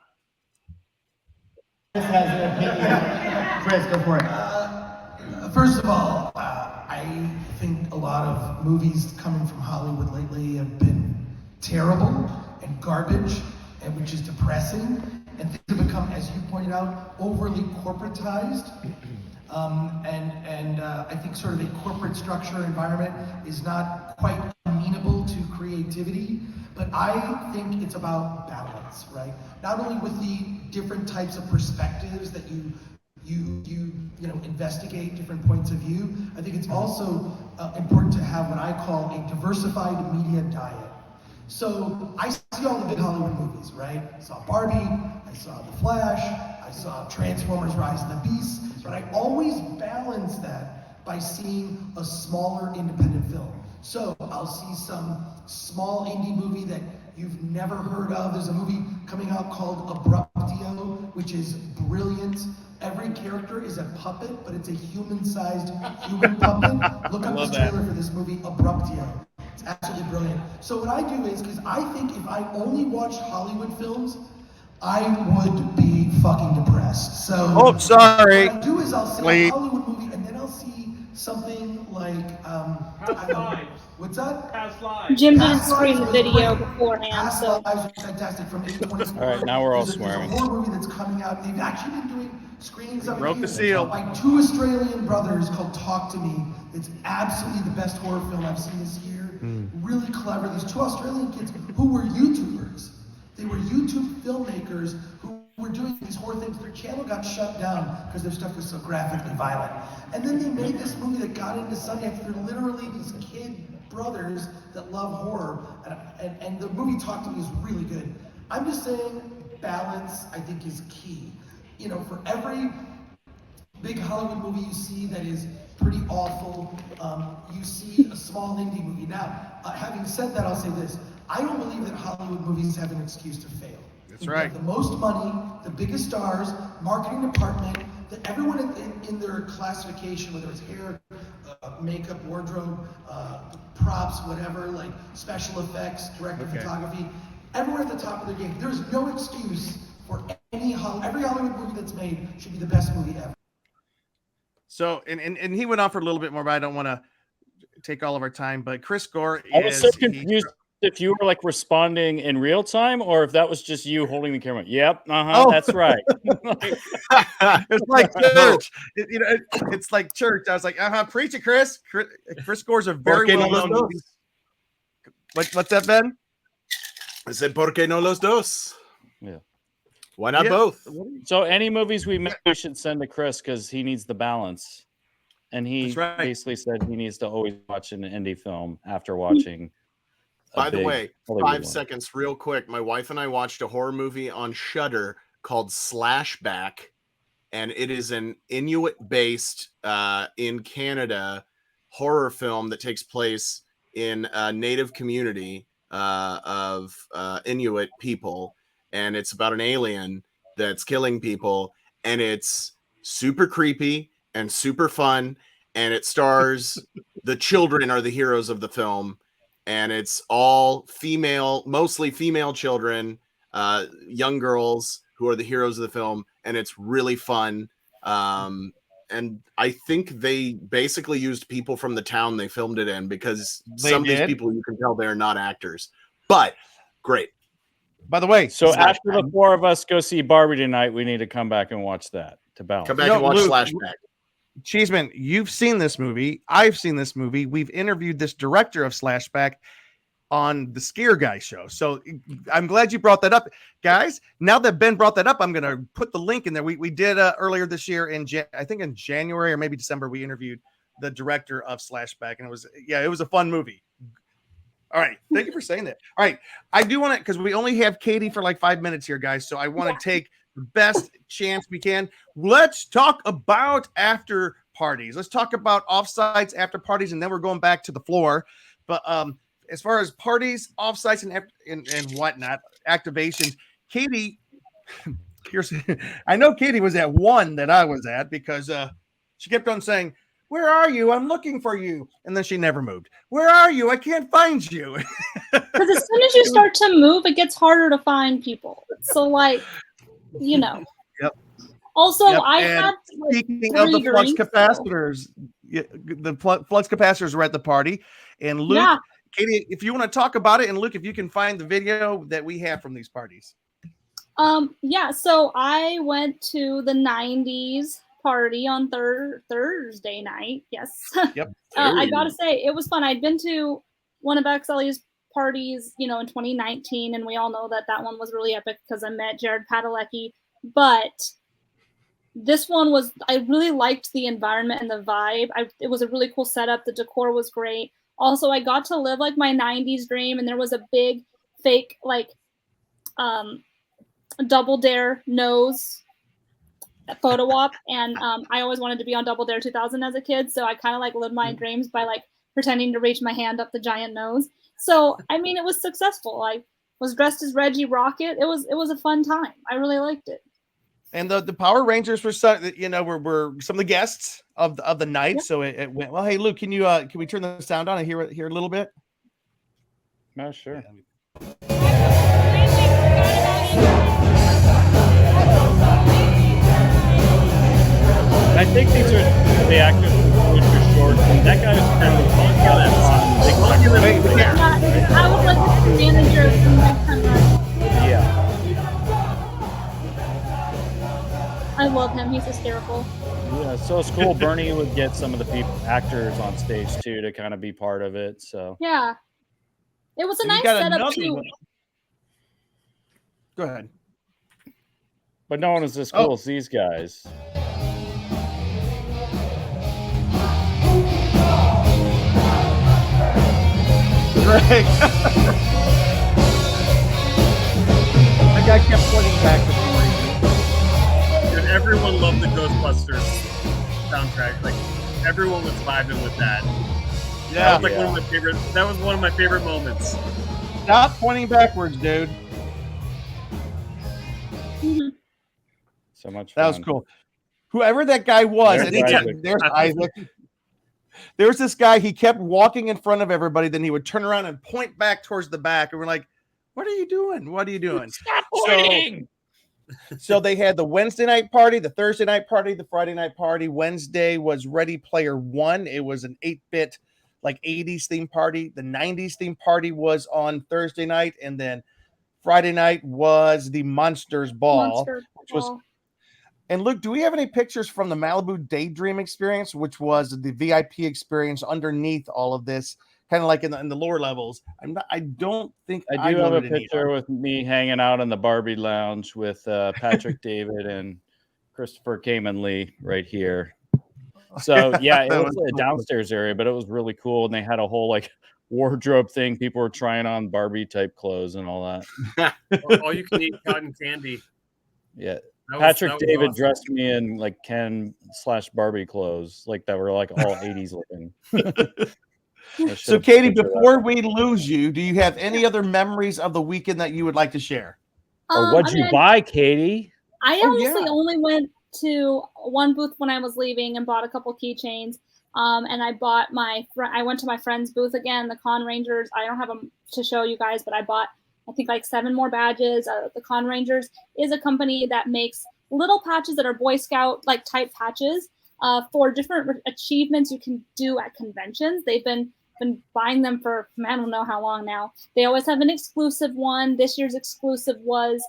Chris has an opinion. Chris, go for it. First of all, I think a lot of movies coming from Hollywood lately have been terrible and garbage, and which is depressing. And things have become, as you pointed out, overly corporatized. I think sort of a corporate structure environment is not quite amenable to creativity, but I think it's about balance, right? Not only with the different types of perspectives that you investigate different points of view. I think it's also important to have what I call a diversified media diet. So I see all the big Hollywood movies, right? I saw Barbie, I saw The Flash, I saw Transformers: Rise of the Beasts, but I always balance that by seeing a smaller independent film. So I'll see some small indie movie that you've never heard of. There's a movie coming out called Abruptio, which is brilliant. Every character is a puppet, but it's a human-sized human puppet. Look up the trailer for this movie, Abruptio. It's absolutely brilliant. So what I do is, because I think if I only watched Hollywood films, I would be fucking depressed. So sorry. What I do is I'll see a Hollywood movie, and then I'll see something like Past Lives. What's that? Past Lives. Jim didn't screen the video beforehand, Past so. Lives was fantastic from A24. All right, now we're all There's swearing. a horror movie that's coming out. They've actually been doing screenings of Broke the seal. by two Australian brothers called Talk to Me. It's absolutely the best horror film I've seen this year. Really clever. These two Australian kids who were YouTubers. They were YouTube filmmakers who were doing these horror things. Their channel got shut down because their stuff was so graphically violent. And then they made this movie that got into Sundance. They're literally these kid brothers that love horror. And the movie Talk to Me is really good. I'm just saying balance, I think, is key. You know, for every big Hollywood movie you see that is pretty awful, you see a small indie movie. Now, having said that, I'll say this. I don't believe that Hollywood movies have an excuse to fail. That's right. The most money, the biggest stars, marketing department, everyone in their classification, whether it's hair, makeup, wardrobe, props, whatever, like special effects, director photography, everyone at the top of their game. There's no excuse for every Hollywood movie that's made should be the best movie ever. So, and he went on for a little bit more, but I don't want to take all of our time. But Chris Gore I was so confused if you were like responding in real time or if that was just you holding the camera. Yep, that's right. It's like church. It's like church. I was like, preach it, Chris. Chris Gore's a very well-known movie. What's that, Ben? I said, "Por qué no los dos?" Yeah. Why not both? So any movies we make, we should send to Chris because he needs the balance. And he basically said he needs to always watch an indie film after watching. By the way, Hollywood 5 seconds, real quick. My wife and I watched a horror movie on Shudder called Slashback, and it is an Inuit-based in Canada horror film that takes place in a native community of Inuit people, and it's about an alien that's killing people, and it's super creepy and super fun. and it stars the children are the heroes of the film, and it's all female, mostly female children, young girls who are the heroes of the film, and it's really fun. And I think they basically used people from the town they filmed it in, because some of these people, you can tell they're not actors, but great. By the way, so after the four of us go see Barbie tonight, we need to come back and watch that to balance. Come back and watch Luke, Slashback. Cheeseman, you've seen this movie. I've seen this movie. We've interviewed this director of Slashback on the Scare Guy show. So I'm glad you brought that up. Guys, now that Ben brought that up, I'm going to put the link in there. We did earlier this year I think in January or maybe December, we interviewed the director of Slashback, and it was a fun movie. All right. Thank you for saying that. All right. I do want to, because we only have Katie for like 5 minutes here, guys. So I want to take the best chance we can. Let's talk about after parties. Let's talk about offsites, after parties, and then we're going back to the floor. But as far as parties, offsites, and whatnot, activations, Katie, I know Katie was at one that I was at, because she kept on saying, "Where are you? I'm looking for you." And then she never moved. "Where are you? I can't find you." Because as soon as you start to move, it gets harder to find people. So, like, you know. Yep. Also, Yep. I had speaking of the flux capacitors, the flux capacitors were at the party, and Luke, Katie, if you want to talk about it, and Luke, if you can find the video that we have from these parties. Yeah. So I went to the '90s party on Thursday night. Yes. Yep. I gotta say, it was fun. I'd been to one of XLE's parties, in 2019, and we all know that one was really epic because I met Jared Padalecki. But this one I really liked the environment and the vibe. It was a really cool setup. The decor was great. Also, I got to live like my '90s dream, and there was a big fake Double Dare nose photo op, and I always wanted to be on Double Dare 2000 as a kid, so I kind of lived my dreams by pretending to reach my hand up the giant nose. So I mean, it was successful. I was dressed as Reggie Rocket. It was a fun time. I really liked it. And the Power Rangers were some of the guests of the night. Yep. So it went well. Hey Luke, can we turn the sound on and hear a little bit? No, sure. I think these are the actors from Future Shorts, and that guy was kind of I was like the manager from Next Time Rush. Yeah. I love him. He's hysterical. Yeah, so it's cool. Bernie would get some of the actors on stage too to kind of be part of it. So yeah, it was a nice setup too. Go ahead. But no one is as cool as these guys. Greg. That guy kept pointing back to me. And everyone loved the Ghostbusters soundtrack. Everyone was vibing with that. Yeah. That was one of my favorite. That was one of my favorite moments. Stop pointing backwards, dude. So much fun. That was cool. Whoever that guy was, there's Isaac. There's this guy, he kept walking in front of everybody, then he would turn around and point back towards the back, and we're like, "What are you doing? What are you doing?" Stop pointing! So they had the Wednesday night party, the Thursday night party, the Friday night party. Wednesday was Ready Player One. It was an 8-bit, 80s theme party. The 90s theme party was on Thursday night, and then Friday night was the Monsters Ball, which was. And Luke, do we have any pictures from the Malibu Daydream experience, which was the VIP experience underneath all of this, kind of in the lower levels? I don't think I do have a picture with me hanging out in the Barbie lounge with Patrick David and Christopher Kamen Lee right here. So yeah, it was a downstairs area, but it was really cool, and they had a whole wardrobe thing. People were trying on Barbie type clothes and all that. All you can eat cotton candy. Yeah. Patrick David dressed me in Ken/Barbie clothes, that were all 80s looking. So, Katie, before we lose you, do you have any other memories of the weekend that you would like to share? Or what'd you buy, Katie? I honestly only went to one booth when I was leaving and bought a couple keychains. And I bought I went to my friend's booth again, the Con Rangers. I don't have them to show you guys, but I bought, I think, like 7 more badges. The Con Rangers is a company that makes little patches that are Boy Scout like type patches for different achievements you can do at conventions. They've been buying them for I don't know how long now. They always have an exclusive one. This year's exclusive was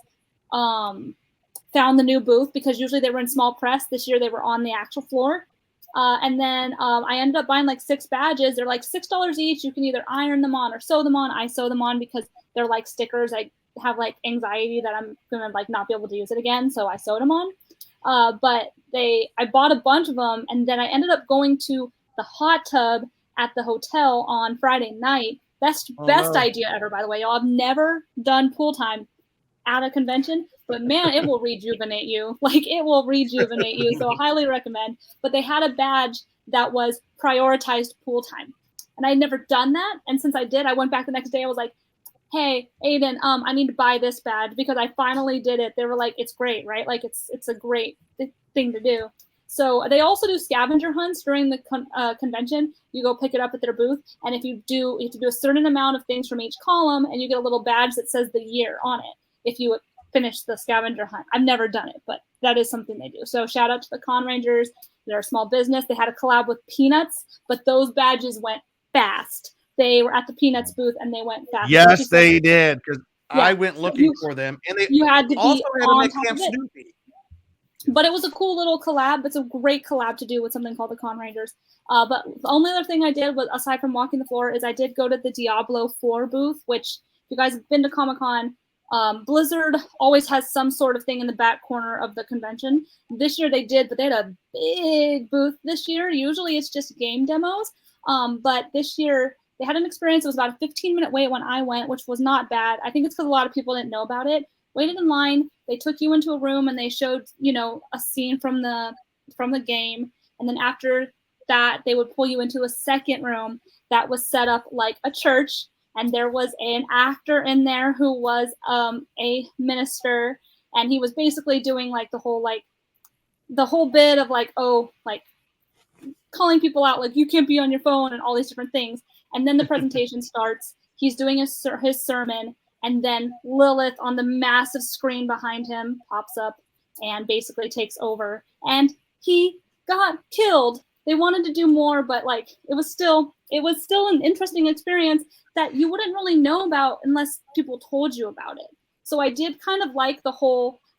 found the new booth, because usually they were in small press. This year they were on the actual floor. And then I ended up buying like 6 badges. They're like $6 each. You can either iron them on or sew them on. I sew them on because they're like stickers. I have like anxiety that I'm gonna like not be able to use it again, so I sewed them on. But I bought a bunch of them, and then I ended up going to the hot tub at the hotel on Friday night. Best idea ever, by the way, y'all. I've never done pool time at a convention, but man, it will rejuvenate you. Like, it will rejuvenate you. So I highly recommend. But they had a badge that was prioritized pool time, and I'd never done that. And since I did, I went back the next day. I was like, hey, Aiden, I need to buy this badge because I finally did it. They were like, it's great, right? Like, it's a great thing to do. So they also do scavenger hunts during the convention. You go pick it up at their booth, and if you have to do a certain amount of things from each column, and you get a little badge that says the year on it if you finish the scavenger hunt. I've never done it, but that is something they do. So shout out to the Con Rangers. They're a small business. They had a collab with Peanuts, but those badges went fast. They were at the Peanuts booth, and they went fast. Yes, they did, because I went looking for them, and you had to also be had to on make top Camp of it. Snoopy. But it was a cool little collab. It's a great collab to do with something called the Con Rangers. But the only other thing I did, was, aside from walking the floor, is I did go to the Diablo 4 booth, which, if you guys have been to Comic-Con, Blizzard always has some sort of thing in the back corner of the convention. This year they did, but they had a big booth this year. Usually it's just game demos. But this year they had an experience. It was about a 15-minute wait when I went, which was not bad. I think it's because a lot of people didn't know about it. Waited in line. They took you into a room and they showed, a scene from the game. And then after that, they would pull you into a second room that was set up like a church. And there was an actor in there who was a minister, and he was basically doing like the whole bit of like, calling people out, like, you can't be on your phone and all these different things. And then the presentation starts. He's doing his sermon, and then Lilith on the massive screen behind him pops up and basically takes over. And he got killed. They wanted to do more, but like it was still an interesting experience that you wouldn't really know about unless people told you about it. So I did kind of like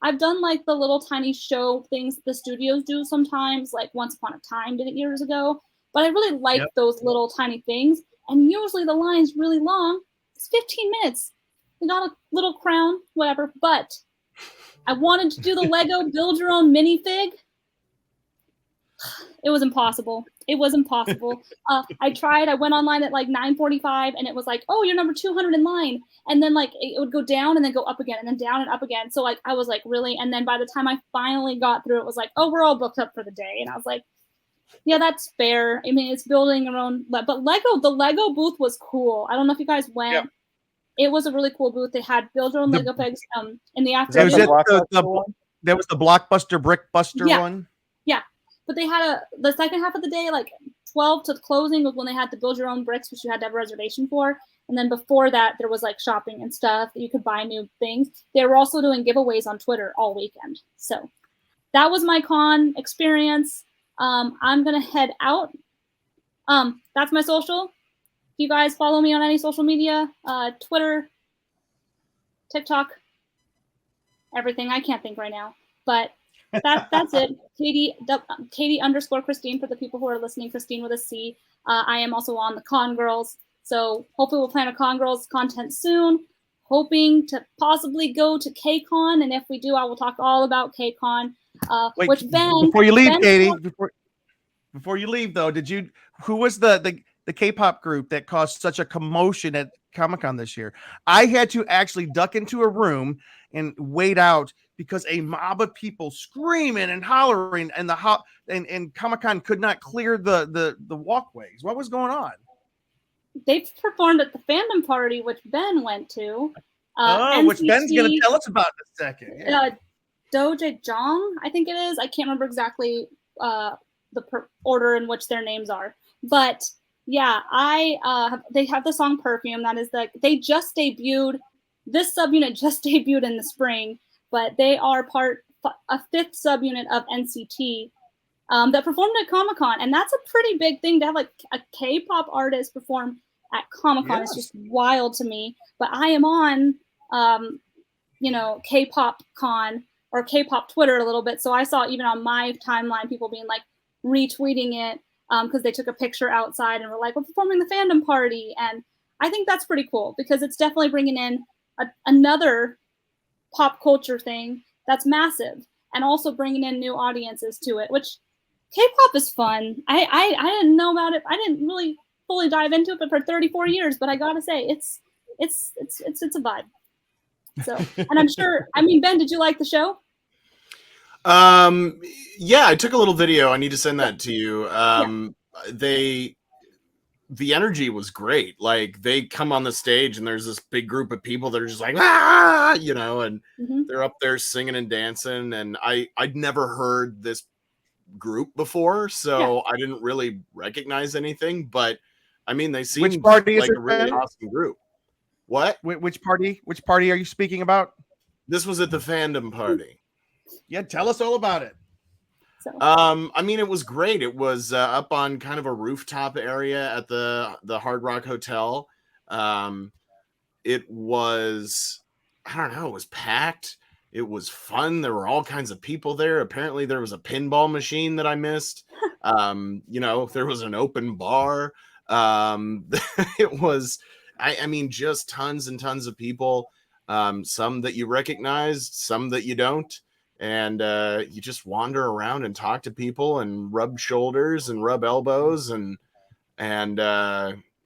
I've done like the little tiny show things the studios do sometimes, like Once Upon a Time did it years ago. But I really like those little tiny things. And usually the line's really long. It's 15 minutes. We got a little crown, whatever. But I wanted to do the Lego build your own minifig. It was impossible. I tried. I went online at like 9:45, and it was like, oh, you're number 200 in line. And then like it would go down and then go up again and then down and up again. So like I was like, really? And then by the time I finally got through, it was like, oh, we're all booked up for the day. And I was like, yeah, that's fair. I mean, it's building your own. But the Lego booth was cool. I don't know if you guys went. Yep. It was a really cool booth. They had build your own Lego pegs in the afternoon. There was the Blockbuster Brickbuster one. Yeah. But they had the second half of the day, like 12 to closing, was when they had to build your own bricks, which you had to have a reservation for. And then before that, there was like shopping and stuff that you could buy new things. They were also doing giveaways on Twitter all weekend. So that was my con experience. I'm going to head out. That's my social. If you guys follow me on any social media, Twitter, TikTok, everything. I can't think right now. But that's it. Katie_Christine for the people who are listening. Christine with a C. I am also on the Con Girls. So hopefully we'll plan a Con Girls content soon. Hoping to possibly go to KCon, and if we do, I will talk all about KCon. Which Ben, before you leave, Ben, Katie, before you leave though, who was the K-pop group that caused such a commotion at Comic-Con this year? I had to actually duck into a room and wait out because a mob of people screaming and hollering, and and Comic-Con could not clear the walkways. What was going on? They performed at the fandom party, which Ben went to. Which Ben's going to tell us about in a second. Yeah. Doja Jong, I think it is. I can't remember exactly order in which their names are. But yeah, they have the song Perfume. That is they just debuted, this subunit just debuted in the spring, but they are a fifth subunit of NCT that performed at Comic-Con. And that's a pretty big thing to have like a K-pop artist perform at Comic-Con. Yes. It's just wild to me. But I am on, K-pop con or K-pop Twitter a little bit. So I saw even on my timeline, people being like retweeting it because they took a picture outside and were like, we're performing the fandom party. And I think that's pretty cool because it's definitely bringing in another pop culture thing that's massive and also bringing in new audiences to it, which K-pop is fun. I didn't know about it. I didn't really fully dive into it for 34 years, but I gotta say it's a vibe. So, and I'm sure, Ben, did you like the show? Yeah, I took a little video. I need to send that to you. The energy was great. Like they come on the stage and there's this big group of people that are just like, and they're up there singing and dancing. And I'd never heard this group before, so I didn't really recognize anything, but they seemed Which party is like it, a really Ben? awesome group. What? Which party are you speaking about? This was at the fandom party. Yeah, tell us all about it. So. It was great. It was up on kind of a rooftop area at the Hard Rock Hotel. It was, I don't know, it was packed. It was fun. There were all kinds of people there. Apparently there was a pinball machine that I missed. There was an open bar. It was, just tons and tons of people. Some that you recognized, some that you don't. And you just wander around and talk to people and rub shoulders and rub elbows and wait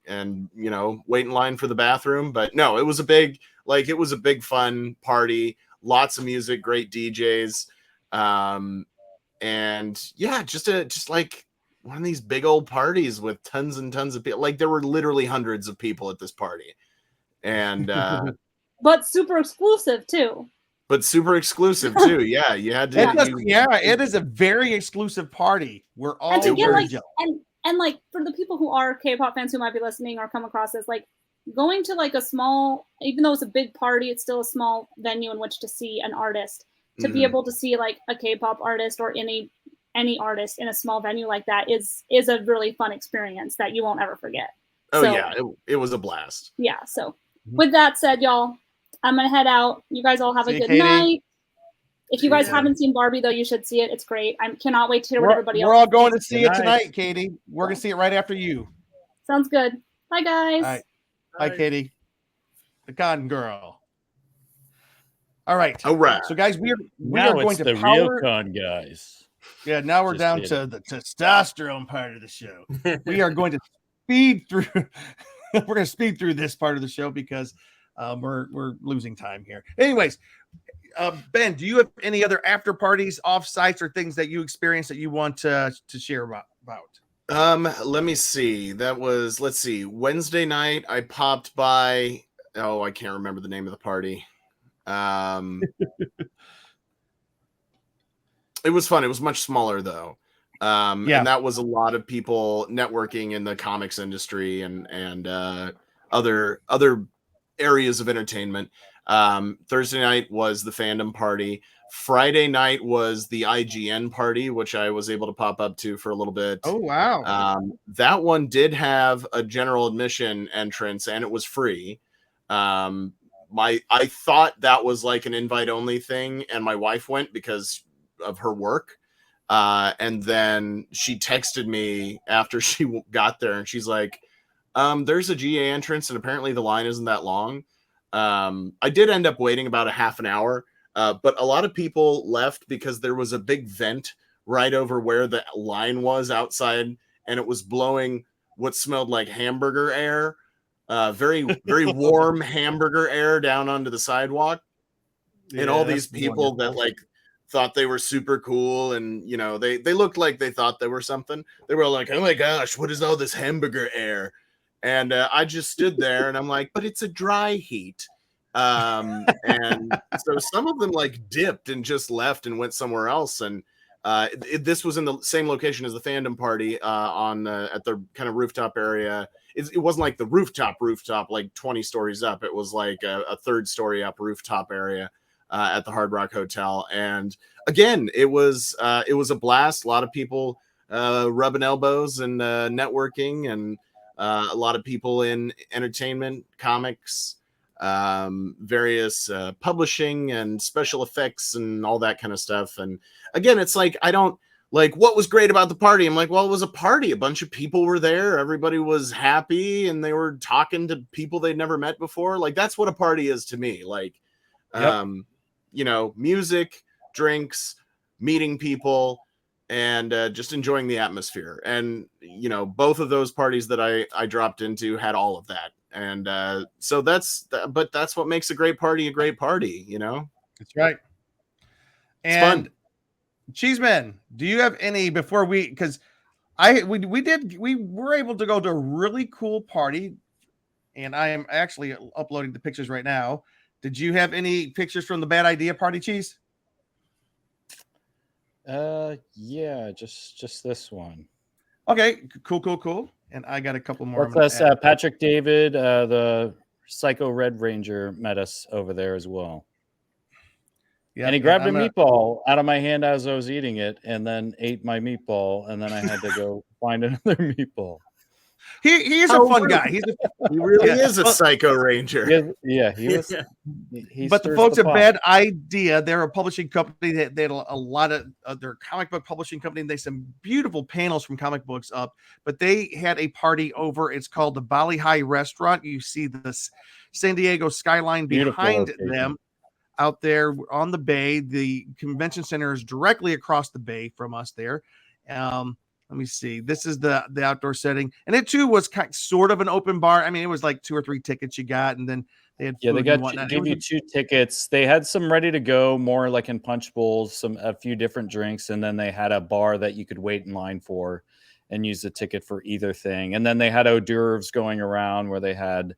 in line for the bathroom. But no, it was a big fun party. Lots of music, great DJs. Just like one of these big old parties with tons and tons of people. Like there were literally hundreds of people at this party. And but super exclusive too. Yeah, you had to. It is a very exclusive party. We're all very jealous. And like for the people who are K-pop fans who might be listening or come across this, like going to like a small, even though it's a big party, it's still a small venue in which to see an artist. To be able to see like a K-pop artist or any artist in a small venue like that is a really fun experience that you won't ever forget. It was a blast. Yeah. So with that said, y'all, I'm gonna head out. You guys all have a good night. If you guys haven't seen Barbie, though, you should see it. It's great. I cannot wait to hear what everybody else. We're all going to see it tonight, Katie. We're gonna see it right after you. Sounds good. Bye, guys. All right. Bye, Katie. The con girl. All right. So, guys, we are going to the real con guys. Yeah. Now we're down to the testosterone part of the show. We are going to speed through. We're going to speed through this part of the show because we're losing time here. Anyways, Ben, do you have any other after parties, off sites, or things that you experienced that you want to share about? Let me see. Let's see. Wednesday night, I popped by. Oh, I can't remember the name of the party. It was fun. It was much smaller though. And that was a lot of people networking in the comics industry and other areas of entertainment. Thursday night was the fandom party. Friday night was the IGN party, which I was able to pop up to for a little bit. Oh, wow. That one did have a general admission entrance and it was free. I thought that was like an invite only thing, and my wife went because of her work. And then she texted me after she got there and she's like, there's a GA entrance and apparently the line isn't that long. I did end up waiting about a half an hour, but a lot of people left because there was a big vent right over where the line was outside, and it was blowing what smelled like hamburger air, very, very warm hamburger air down onto the sidewalk. And all these people that like thought they were super cool and, they looked like they thought they were something. They were like, oh my gosh, what is all this hamburger air? And I just stood there and I'm like, but it's a dry heat. And so some of them like dipped and just left and went somewhere else. And This was in the same location as the fandom party at the kind of rooftop area. It wasn't like the rooftop like 20 stories up. It was like a third story up rooftop area at the Hard Rock Hotel. And again, it was a blast. A lot of people rubbing elbows and networking, and a lot of people in entertainment, comics, various publishing and special effects and all that kind of stuff. And again, it's like, I don't like what was great about the party. I'm like, well, it was a party. A bunch of people were there. Everybody was happy and they were talking to people they'd never met before. Like, that's what a party is to me. Like, music, drinks, meeting people, and just enjoying the atmosphere. And, both of those parties that I dropped into had all of that. And so that's what makes a great party, That's right. And Cheeseman, do you have any before because we were able to go to a really cool party, and I am actually uploading the pictures right now. Did you have any pictures from the Bad Idea party, Cheese? Yeah, just this one. Okay, cool. And I got a couple more. That's Patrick David, the Psycho Red Ranger, met us over there as well. Yeah, and he grabbed a meatball out of my hand as I was eating it, and then ate my meatball, and then I had to go find another meatball. He's a fun guy. He really is a Psycho Ranger. He was. But the folks at Bad Idea, they're a publishing company. They had a lot of their comic book publishing company. And they some beautiful panels from comic books up. But they had a party over. It's called the Bali High Restaurant. You see the San Diego skyline behind them out there on the bay. The convention center is directly across the bay from us there. Let me see. This is the outdoor setting, and it too was sort of an open bar. I mean, it was like 2 or 3 tickets you got, and then they had food they gave you 2 tickets. They had some ready to go, more like in punch bowls, a few different drinks, and then they had a bar that you could wait in line for and use the ticket for either thing. And then they had hors d'oeuvres going around where they had,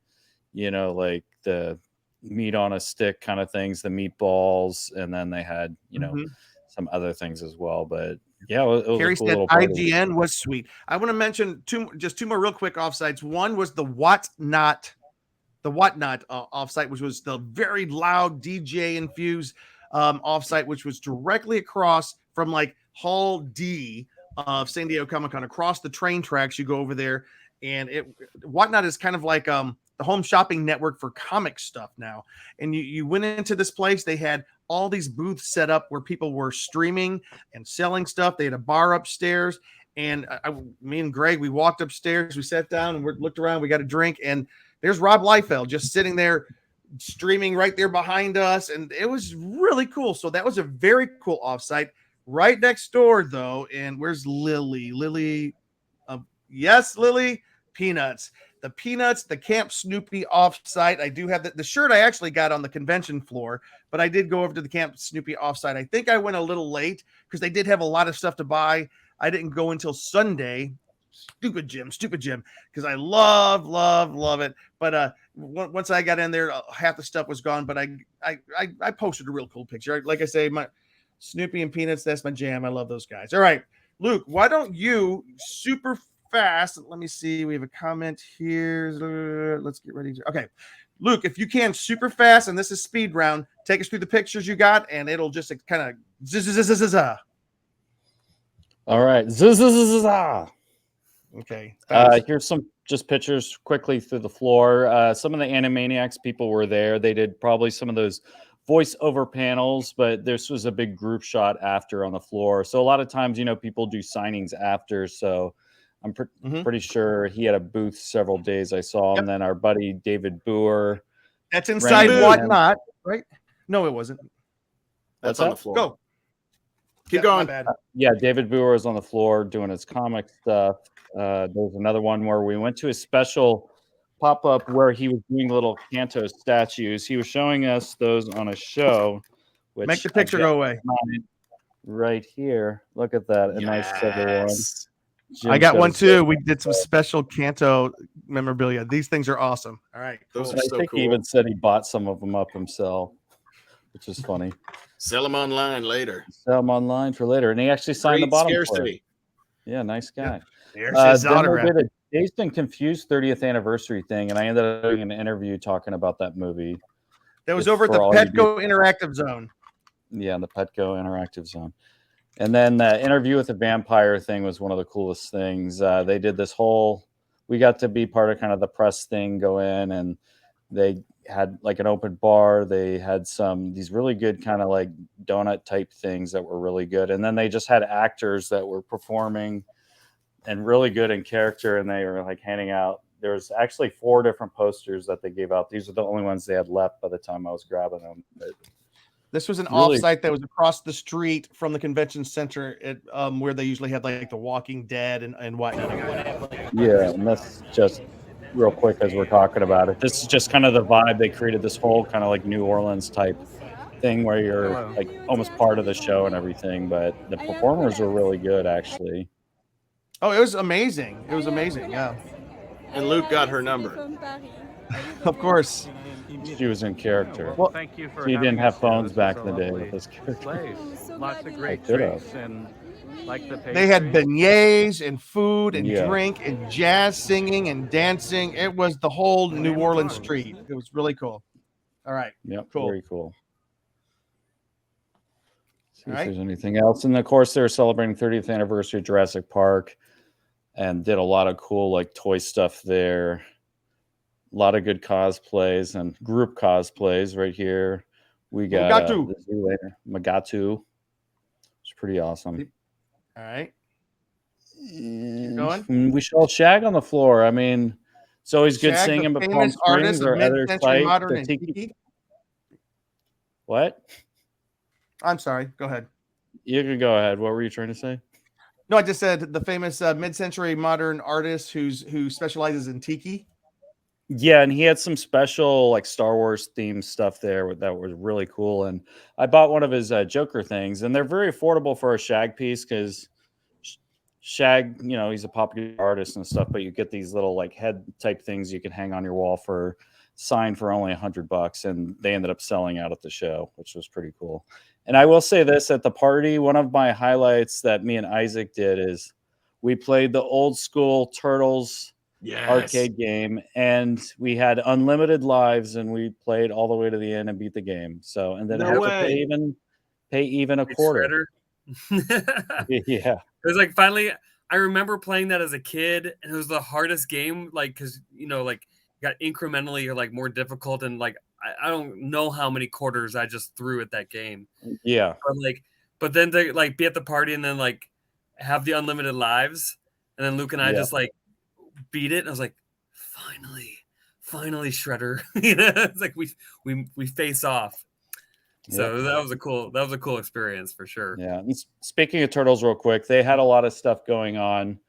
like the meat on a stick kind of things, the meatballs, and then they had some other things as well. But yeah, it was Carrie a cool said little party. IGN was sweet. I want to mention two more real quick offsites. One was the Whatnot offsite, which was the very loud DJ infused offsite, which was directly across from like Hall D of San Diego Comic-Con. Across the train tracks, you go over there, and Whatnot is kind of like the home shopping network for comic stuff now. And you went into this place, they had all these booths set up where people were streaming and selling stuff. They had a bar upstairs, and me and Greg, we walked upstairs, we sat down and we looked around, we got a drink, and there's Rob Liefeld just sitting there streaming right there behind us. And it was really cool. So that was a very cool offsite. Right next door though, and where's Lily? Yes, Lily, Peanuts. The Peanuts, the Camp Snoopy offsite. I do have the shirt I actually got on the convention floor, but I did go over to the Camp Snoopy offsite. I think I went a little late because they did have a lot of stuff to buy. I didn't go until Sunday. Stupid Jim, because I love it. But once I got in there, half the stuff was gone. But I posted a real cool picture. Like I say, my Snoopy and Peanuts, that's my jam. I love those guys. All right, Luke, why don't you super fast? Let me see. We have a comment here. Let's get ready. Okay, Luke, if you can super fast, and this is speed round, take us through the pictures you got, and it'll just kind of All right. Okay. Here's some just pictures quickly through the floor. Some of the Animaniacs people were there. They did probably some of those voiceover panels, but this was a big group shot after on the floor. So a lot of times, people do signings after. So I'm pretty sure he had a booth several days. I saw him. Then our buddy David Boer. That's inside Whatnot, right? No, it wasn't. That's on the floor. Go. Keep going. Yeah, David Boer was on the floor doing his comic stuff. There's another one where we went to a special pop-up where he was doing little Kanto statues. He was showing us those on a show. Which make the picture go away. Right here. Look at that. A nice silver one. I got one too. We did some special Kanto memorabilia. These things are awesome. All right. Those cool. are so I think cool. he even said he bought some of them up himself. which is funny. Sell them online later. Sell them online for later, and he actually signed the Great bottom scarcity. for it. Yeah, nice guy. There's his Then autograph. they did a Dazed and Confused 30th anniversary thing, and I ended up doing an interview talking about that movie. That was It's over at for the all you Petco Interactive Zone. Yeah, the Petco Interactive Zone. And then the interview with the vampire thing was one of the coolest things. They did this whole, we got to be part of kind of the press thing, go in, and they had like an open bar. They had these really good kind of like donut type things that were really good. And then they just had actors that were performing and really good in character. And they were like handing out, there was actually 4 different posters that they gave out. These are the only ones they had left by the time I was grabbing them. But this was an really, offsite that was across the street from the convention center at where they usually had like the Walking Dead and whatnot. yeah, and that's just real quick as we're talking about it. This is just kind of the vibe. They created this whole kind of like New Orleans type thing where you're like almost part of the show and everything, but the performers were really good actually. Oh, it was amazing. It was amazing. Yeah. And Luke got her number. Of course. She was in character. Well, thank you for she didn't having have us. phones This back is in a the day lovely with this character. place. Lots of great could have. drinks and like the They had pastries. beignets and food and Yeah. drink and jazz singing and dancing. It was the whole New Orleans street. It was really cool. All right. Yep, Cool. very cool. See if All right. there's anything else. And of course, they're celebrating 30th anniversary of Jurassic Park and did a lot of cool like toy stuff there. A lot of good cosplays and group cosplays right here. We got Magatu. the zoo later. Magatu. It's pretty awesome. All right. And going? we saw Shag on the floor. I mean, it's always good Shag, seeing the him at Palm famous artist Springs of or other mid-century sites. modern The and tiki- tiki. What? I'm sorry. Go ahead. You can go ahead. What were you trying to say? No, I just said the famous mid-century modern artist who specializes in tiki. Yeah, and he had some special like Star Wars themed stuff there that was really cool. And I bought one of his Joker things, and they're very affordable for a Shag piece because Shag, you know, he's a popular artist and stuff. But you get these little like head type things you can hang on your wall for signed for only $100, and they ended up selling out at the show, which was pretty cool. And I will say this at the party, one of my highlights that me and Isaac did is we played the old school Turtles arcade game, and we had unlimited lives, and we played all the way to the end and beat the game. So, and then No had to way. pay even a quarter. Yeah, It was like finally, I remember playing that as a kid, and it was the hardest game, like because you know, like got incrementally like more difficult, and like I don't know how many quarters I just threw at that game. yeah. But then to like be at the party and then like have the unlimited lives, and then Luke and I Yeah. just like beat it. And I was like, finally, Shredder. You know, it's like we face off. So Yep. that was a cool experience for sure. Yeah. And speaking of Turtles, real quick, they had a lot of stuff going on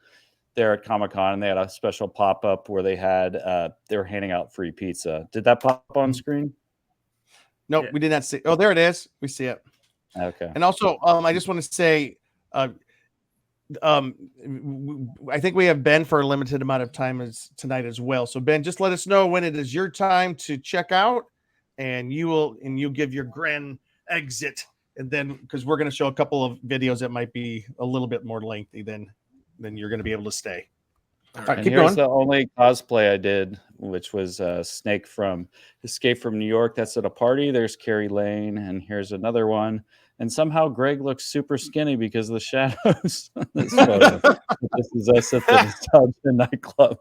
there at Comic-Con, and they had a special pop-up where they were handing out free pizza. Did that pop up on screen? Nope, we did not see. Oh, there it is. We see it. Okay. And also, I just want to say, I think we have Ben for a limited amount of time tonight as well. So Ben, just let us know when it is your time to check out, and you'll give your grand exit, and then because we're going to show a couple of videos that might be a little bit more lengthy than you're going to be able to stay. All right, And keep here's going. the only cosplay I did, which was Snake from Escape from New York. That's at a party. There's Carrie Lane, and here's another one. And somehow Greg looks super skinny because of the shadows. This photo. This is us at the Nostalgia nightclub.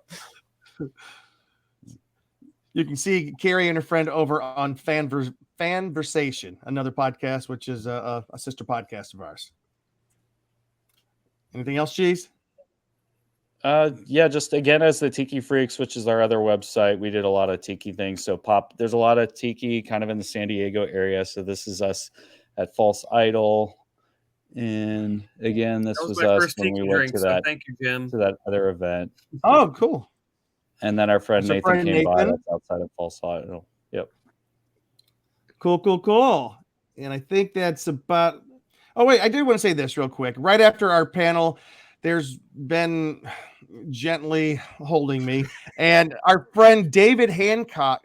You can see Carrie and her friend over on Fanversation, another podcast, which is a sister podcast of ours. Anything else, Cheese? Yeah, just again as the Tiki Freaks, which is our other website, we did a lot of Tiki things. So there's a lot of Tiki kind of in the San Diego area. So this is us at False Idol. And again, this was my us first when Tiki we went drink, to so that thank you, Jim. to that other event. Oh, cool. And then our friend That's our Nathan friend came by. Nathan? That's outside of False Idol. Yep. Cool. And I think that's about. Oh wait, I did want to say this real quick. Right after our panel, there's been gently holding me, and our friend Daniel Hancock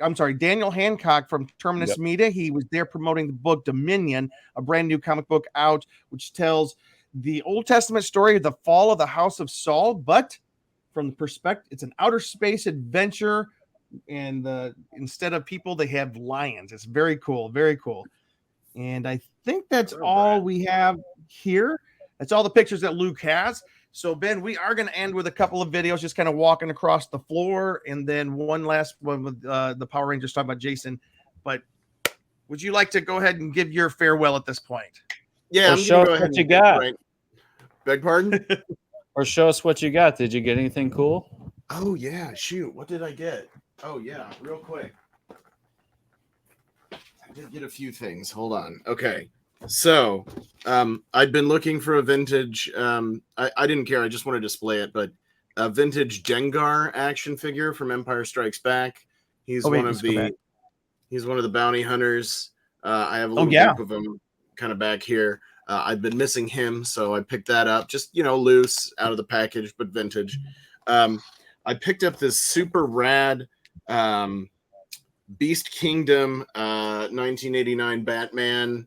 from Terminus Media. He was there promoting the book Dominion, a brand new comic book out, which tells the Old Testament story of the fall of the House of Saul, but from the perspective, it's an outer space adventure, and instead of people, they have lions. It's very cool, very cool. And I think that's all we have here. That's all the pictures that Luke has. So, Ben, we are going to end with a couple of videos, just kind of walking across the floor, and then one last one with the Power Rangers talking about Jason. But would you like to go ahead and give your farewell at this point? Yeah, or show us what you got. Right. Beg pardon? Or show us what you got. Did you get anything cool? Oh, yeah. Shoot. What did I get? Oh, yeah. Real quick. I did get a few things. Hold on. Okay. So, I'd been looking for a vintage. I didn't care. I just wanted to display it, but a vintage Dengar action figure from Empire Strikes Back. He's one of the bounty hunters. I have a little group of them kind of back here. I've been missing him, so I picked that up. Just loose out of the package, but vintage. I picked up this super rad Beast Kingdom 1989 Batman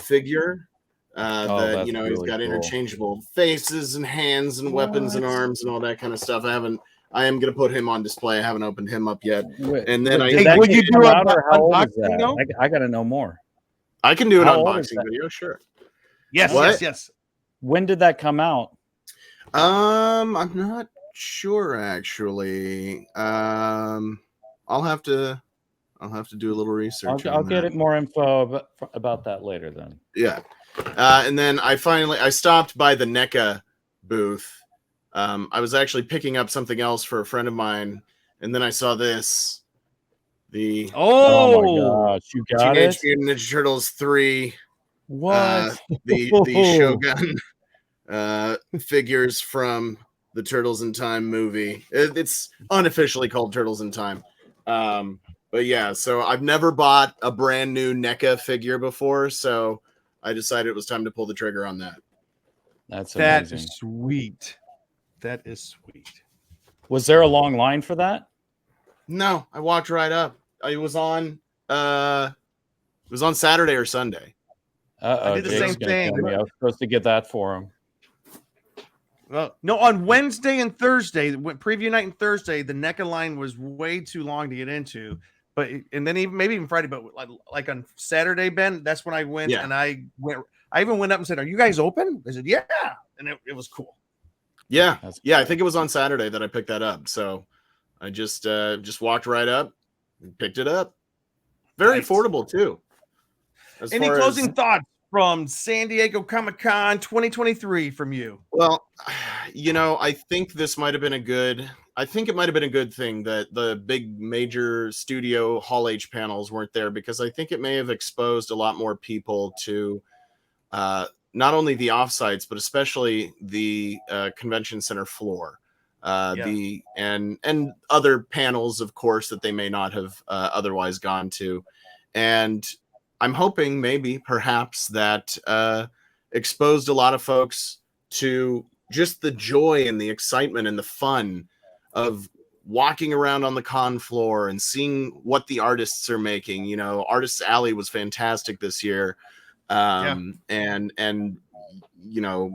figure that he's got interchangeable faces and hands and weapons and arms and all that kind of stuff. I am going to put him on display. I haven't opened him up yet. And then would you do unboxing? I got to know more. I can do an unboxing video, sure. Yes. When did that come out? I'm not sure actually. I'll have to do a little research. I'll get it more info about that later then. Yeah. And then I stopped by the NECA booth. I was actually picking up something else for a friend of mine, and then I saw this. Oh my gosh, you got Teenage it? Mutant Ninja Turtles 3. What? The Shogun figures from the Turtles in Time movie. It's unofficially called Turtles in Time. But yeah, so I've never bought a brand new NECA figure before, so I decided it was time to pull the trigger on that. That's amazing. That is sweet. That is sweet. Was there a long line for that? No, I walked right up. It was on Saturday or Sunday. I did the same thing. I was supposed to get that for him. Well, no, on Wednesday and Thursday, preview night and Thursday, the NECA line was way too long to get into. But and then maybe even Friday, but like on Saturday, Ben, that's when I went and I even went up and said, "Are you guys open?" They said, "Yeah," and it was cool. Yeah, I think it was on Saturday that I picked that up. So I just walked right up and picked it up. Very affordable too. Any closing thoughts from San Diego Comic-Con 2023 from you? Well, I think this might have been a good thing that the big major studio Hall H panels weren't there, because I think it may have exposed a lot more people to not only the offsites, but especially the convention center floor. And other panels, of course, that they may not have otherwise gone to. And I'm hoping perhaps that exposed a lot of folks to just the joy and the excitement and the fun of walking around on the con floor and seeing what the artists are making. Artists Alley was fantastic this year. And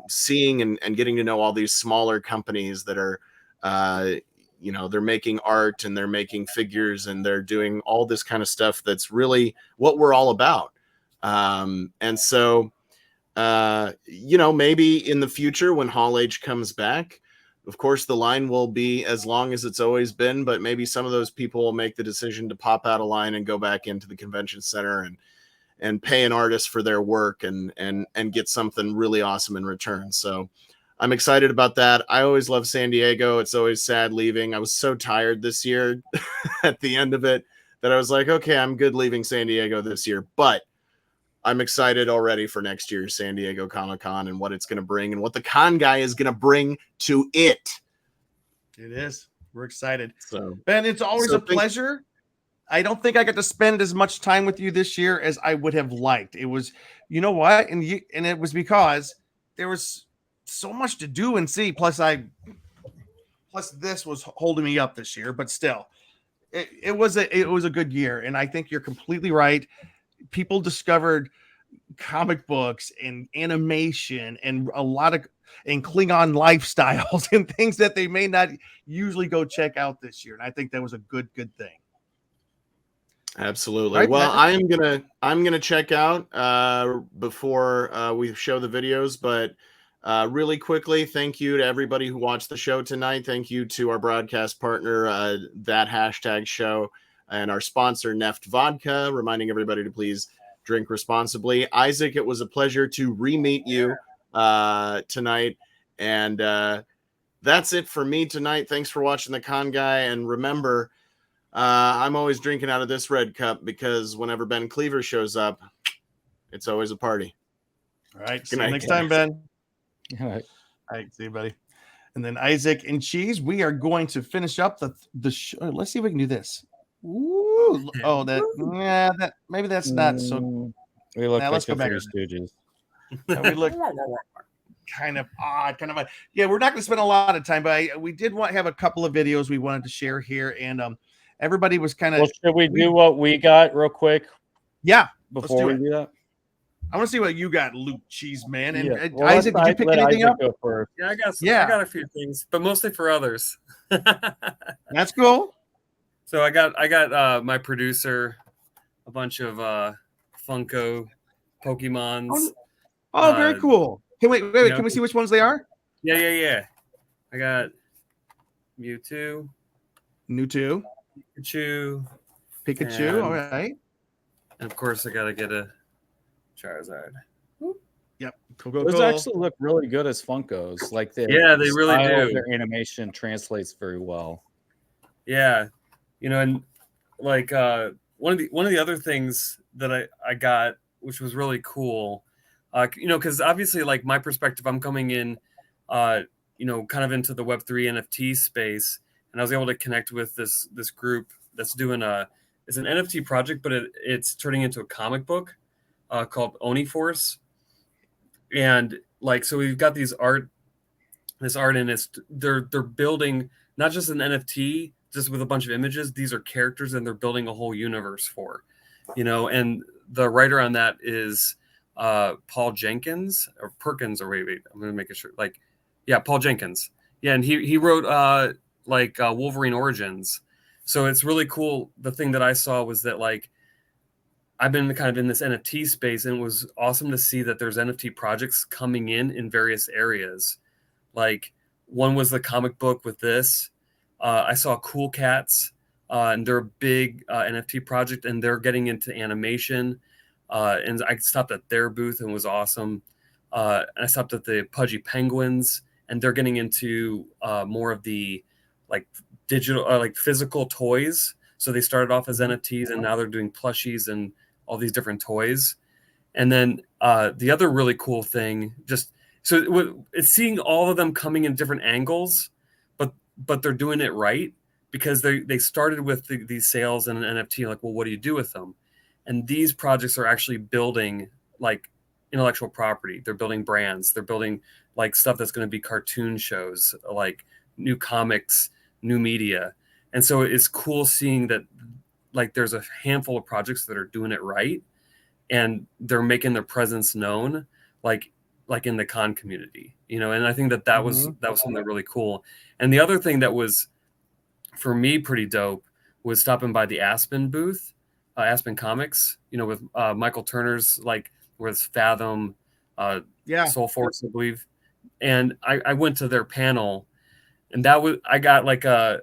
seeing and getting to know all these smaller companies that are, they're making art and they're making figures and they're doing all this kind of stuff that's really what we're all about. And so, maybe in the future when Hall H comes back, of course, the line will be as long as it's always been, but maybe some of those people will make the decision to pop out a line and go back into the convention center and pay an artist for their work and get something really awesome in return. So I'm excited about that. I always love San Diego. It's always sad leaving. I was so tired this year at the end of it that I was like, okay, I'm good leaving San Diego this year, but I'm excited already for next year's San Diego Comic-Con and what it's going to bring and what the con guy is going to bring to it. It is. We're excited. So, Ben, it's always a pleasure. I don't think I got to spend as much time with you this year as I would have liked. It was, you know what? And it was because there was so much to do and see. Plus this was holding me up this year, but still, it was a good year. And I think you're completely right. People discovered comic books and animation and a lot of Klingon lifestyles and things that they may not usually go check out this year. And I think that was a good thing. Absolutely. Right, Well, Matt? I'm gonna check out before we show the videos, but really quickly, thank you to everybody who watched the show tonight. Thank you to our broadcast partner, that hashtag show, and our sponsor, Neft Vodka, reminding everybody to please drink responsibly. Isaac, it was a pleasure to re-meet you tonight, and that's it for me tonight. Thanks for watching the Con Guy, and remember, I'm always drinking out of this red cup because whenever Ben Cleaver shows up, it's always a party. All right. Good See night, you next guys. time, Ben. All right. All right. See you, buddy. And then Isaac and Cheese, we are going to finish up the show. Let's see if we can do this. Ooh. Oh, that maybe that's not so. We look Now like let's go the back. Three Stooges. Now, we look kind of odd, yeah. We're not going to spend a lot of time, but we did have a couple of videos we wanted to share here, and everybody was kind of. Well, should we do what we got real quick? Yeah, before we do that. I want to see what you got, Luke Cheese Man. And Yeah. Well, Isaac, did you pick anything up? Go first. Yeah, I got a few things, but mostly for others. That's cool. So I got my producer a bunch of Funko Pokemons. Oh, very cool. Hey, wait. You know, Can we see which ones they are? Yeah. I got Mewtwo, Pikachu. and, All right. And of course, I gotta get a Charizard. Yep. Those actually look really good as Funkos. Like they really style of do. Their animation translates very well. Yeah, and like one of the other things that I got, which was really cool, because obviously, like, my perspective, I'm coming in, kind of into the Web3 NFT space, and I was able to connect with this group that's doing it's an NFT project, but it's turning into a comic book called Oni Force. And like, so we've got this art, and they're building not just an NFT just with a bunch of images. These are characters, and they're building a whole universe for, and the writer on that is Paul Jenkins or Perkins, or wait, I'm gonna make it sure. Paul Jenkins. Yeah, and he wrote Wolverine Origins. So it's really cool. The thing that I saw was that, like, I've been kind of in this NFT space, and it was awesome to see that there's NFT projects coming in various areas. Like, one was the comic book with this. I saw Cool Cats, and they're a big NFT project, and they're getting into animation. And I stopped at their booth and was awesome. And I stopped at the Pudgy Penguins, and they're getting into more of the like digital, like physical toys. So they started off as NFTs, and now they're doing plushies and all these different toys. And then the other really cool thing, it's seeing all of them coming in different angles, but they're doing it right, because they started with these sales and an NFT. Like, well, what do you do with them? And these projects are actually building like intellectual property. They're building brands. They're building like stuff that's going to be cartoon shows, like new comics, new media. And so it's cool seeing that, like, there's a handful of projects that are doing it right, and they're making their presence known, like in the con community, and I think that was something really cool. And the other thing that was, for me, pretty dope was stopping by the Aspen booth, Aspen Comics, with Michael Turner's, like, with Fathom, Soul Force, I believe. And I went to their panel, and I got like a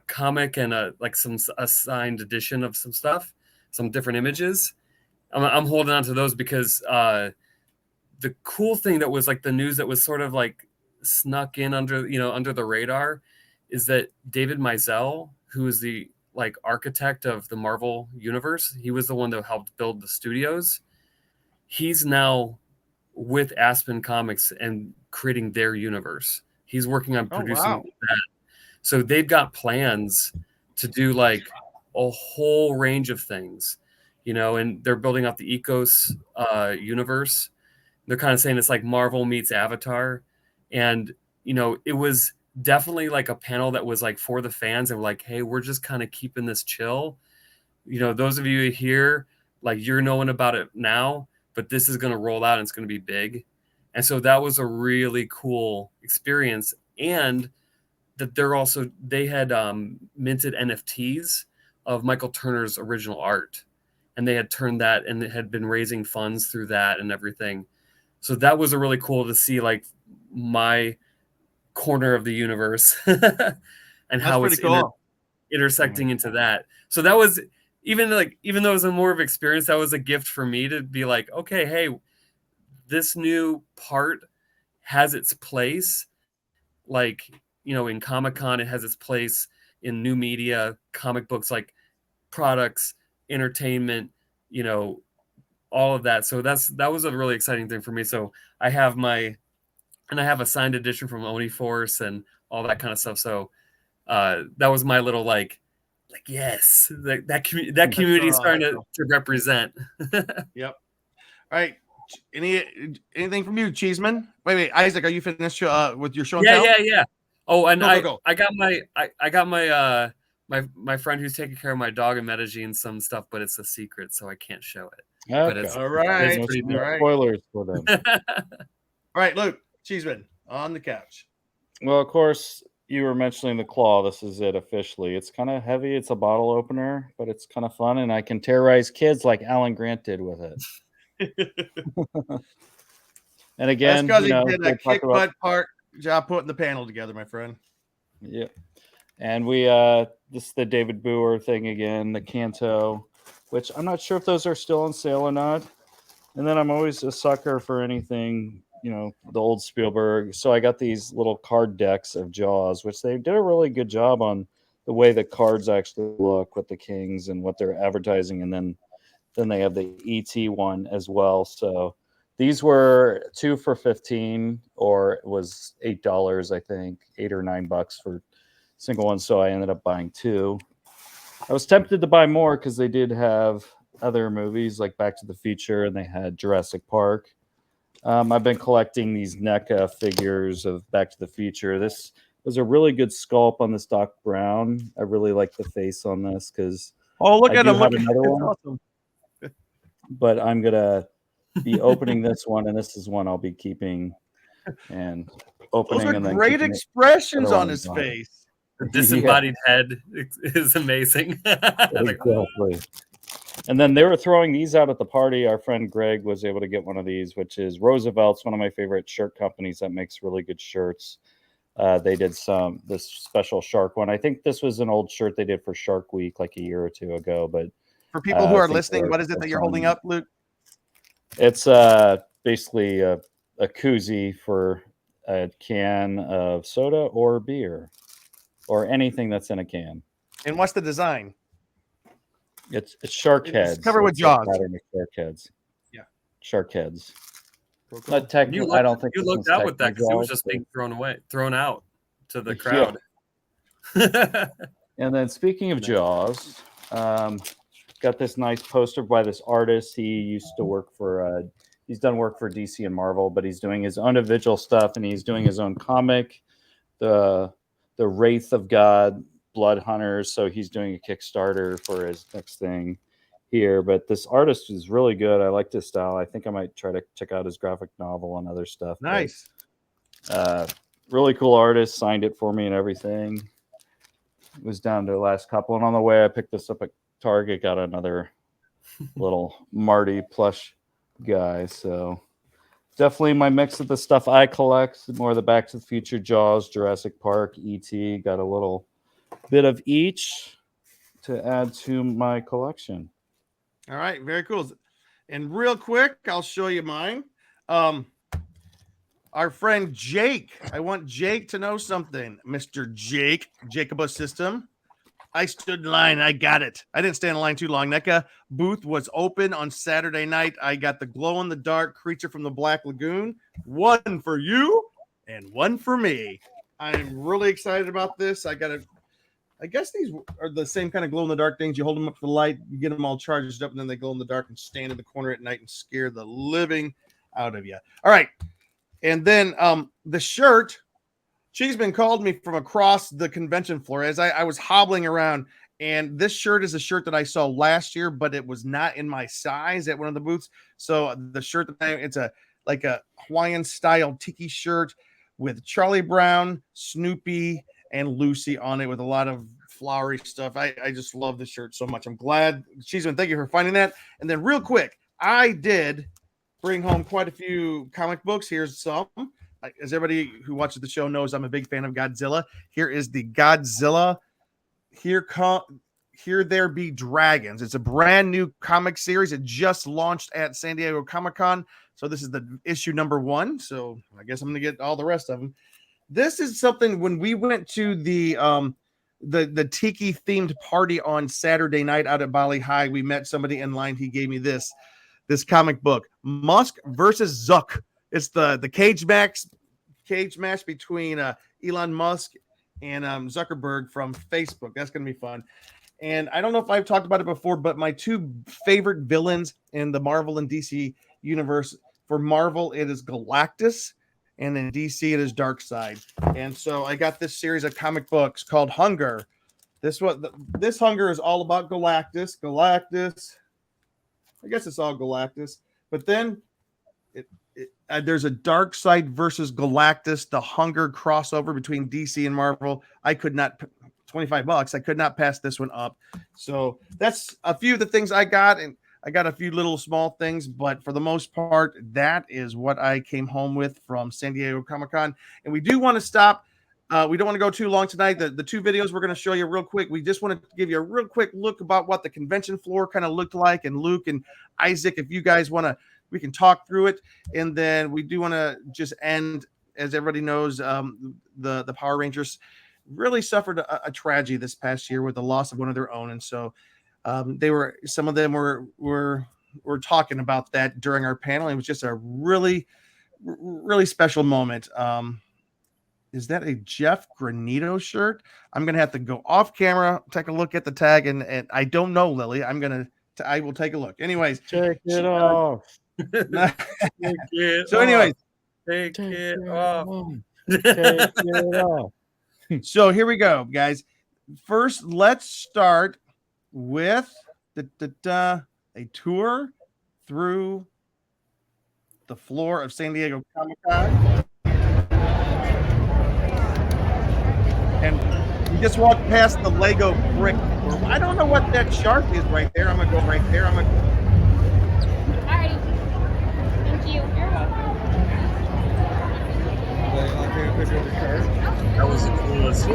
comic and a signed edition of some stuff, some different images. I'm holding on to those because the cool thing that was like the news that was sort of like snuck in under the radar is that David Mizell, who is the like architect of the Marvel universe, he was the one that helped build the studios. He's now with Aspen Comics and creating their universe. He's working on producing that. So they've got plans to do like a whole range of things, and they're building out the Ecos universe. They're kind of saying it's like Marvel meets Avatar. And, you know, it was definitely like a panel that was like for the fans and like, hey, we're just kind of keeping this chill. You know, those of you here, like you're knowing about it now, but this is going to roll out and it's going to be big. And so that was a really cool experience. And that they had minted NFTs of Michael Turner's original art. And they had turned that and it had been raising funds through that and everything. So that was a really cool to see like my corner of the universe and how it's cool. intersecting into that. So that was even though it was a more of experience, that was a gift for me to be like, okay, hey, this new part has its place. Like, you know, in Comic-Con, it has its place in new media, comic books, like products, entertainment, you know, all of that. So that was a really exciting thing for me. So I have a signed edition from Oni Force and all that kind of stuff. So that was my little like yes, that community is starting to represent. Yep. All right. Anything from you, Cheeseman? Wait, Isaac, are you finished with your show and tell? Yeah. Oh, and go. I got my friend who's taking care of my dog in Medellin some stuff, but it's a secret, so I can't show it. Okay. But it's All right. It's pretty All right. Spoilers for them. All right, Luke, Cheeseman on the couch. Well, of course, you were mentioning the claw. This is it officially. It's kind of heavy. It's a bottle opener, but it's kind of fun, and I can terrorize kids like Alan Grant did with it. And again, that's because he did a kick butt part job putting the panel together, my friend. Yeah. And we this is the David Boer thing again, the Canto, which I'm not sure if those are still on sale or not. And then I'm always a sucker for anything, you know, the old Spielberg. So I got these little card decks of Jaws, which they did a really good job on the way the cards actually look with the kings and what they're advertising. And then they have the ET one as well. So these were 2 for $15, or it was $8, I think, $8 or $9 for single one. So I ended up buying 2. I was tempted to buy more because they did have other movies like Back to the Future, and they had Jurassic Park. I've been collecting these NECA figures of Back to the Future. This was a really good sculpt on this Doc Brown. I really like the face on this because look at him! Look, another one. Awesome. But I'm gonna be opening this one, and this is one I'll be keeping and opening. Those are and then great expressions on his face. The disembodied head is amazing. Exactly. And then they were throwing these out at the party. Our friend Greg was able to get one of these, which is Roosevelt's, one of my favorite shirt companies that makes really good shirts. They did this special shark one. I think this was an old shirt they did for Shark Week like a year or 2 ago. But for people who are listening, what is it that you're holding up, Luke? It's basically a koozie for a can of soda or beer or anything that's in a can. And what's the design? It's shark heads. It's covered with jaws. Shark heads. Yeah. Shark heads. Cool. Not technically. I don't think you looked out with that because it was just being thrown out to the crowd. Yeah. And then speaking of Jaws, got this nice poster by this artist. He used to work for he's done work for DC and Marvel, but he's doing his own individual stuff, and he's doing his own comic, the Wraith of God, Blood Hunters. So he's doing a Kickstarter for his next thing here. But this artist is really good. I like this style. I think I might try to check out his graphic novel and other stuff. Nice. But, really cool artist, signed it for me and everything. It was down to the last couple, and on the way I picked this up at Target, got another little Marty plush guy. So definitely my mix of the stuff I collect, more of the Back to the Future, Jaws, Jurassic Park, E.T. Got a little bit of each to add to my collection. All right, very cool. And real quick, I'll show you mine. Our friend Jake. I want Jake to know something. Mr. Jake, Jacobus System. I stood in line. I got it. I didn't stand in line too long. NECA booth was open on Saturday night. I got the glow-in-the-dark creature from the Black Lagoon. One for you and one for me. I'm really excited about this. I guess these are the same kind of glow-in-the-dark things. You hold them up to the light, you get them all charged up, and then they glow in the dark and stand in the corner at night and scare the living out of you. All right. And then the shirt, Cheeseman called me from across the convention floor as I was hobbling around. And this shirt is a shirt that I saw last year, but it was not in my size at one of the booths. So the shirt it's a Hawaiian style tiki shirt with Charlie Brown, Snoopy, and Lucy on it with a lot of flowery stuff. I just love this shirt so much. I'm glad. Cheeseman, thank you for finding that. And then real quick, I did bring home quite a few comic books. Here's some. As everybody who watches the show knows, I'm a big fan of Godzilla. Here is the Godzilla Here There Be Dragons. It's a brand new comic series. It just launched at San Diego Comic-Con. So this is the issue number 1. So I guess I'm going to get all the rest of them. This is something when we went to the tiki themed party on Saturday night out at Bali High, we met somebody in line. He gave me this comic book, Musk versus Zuck. It's the cage match between Elon Musk and Zuckerberg from Facebook. That's going to be fun. And I don't know if I've talked about it before, but my 2 favorite villains in the Marvel and DC universe, for Marvel, it is Galactus, and in DC, it is Darkseid. And so I got this series of comic books called Hunger. This Hunger is all about Galactus. I guess it's all Galactus. But then there's a Darkseid versus Galactus, the Hunger crossover between DC and Marvel. I could not, $25. I could not pass this one up. So that's a few of the things I got, and I got a few little small things, but for the most part, that is what I came home with from San Diego Comic-Con. And we do want to stop. We don't want to go too long tonight. The 2 videos we're going to show you real quick. We just want to give you a real quick look about what the convention floor kind of looked like. And Luke and Isaac, if you guys want to, we can talk through it. And then we do want to just end, as everybody knows, the Power Rangers really suffered a tragedy this past year with the loss of one of their own. And so some of them were talking about that during our panel. It was just a really, really special moment. Is that a Jeff Granito shirt? I'm going to have to go off camera, take a look at the tag. And I don't know, Lily. I will take a look. Anyways. Take it off. So anyways. Take it off. Take it off. So here we go, guys. First, let's start with a tour through the floor of San Diego Comic-Con. And we just walked past the Lego brick. I don't know what that shark is right there. I'm going to go right there. All right. Thank you. You're welcome. That was the coolest.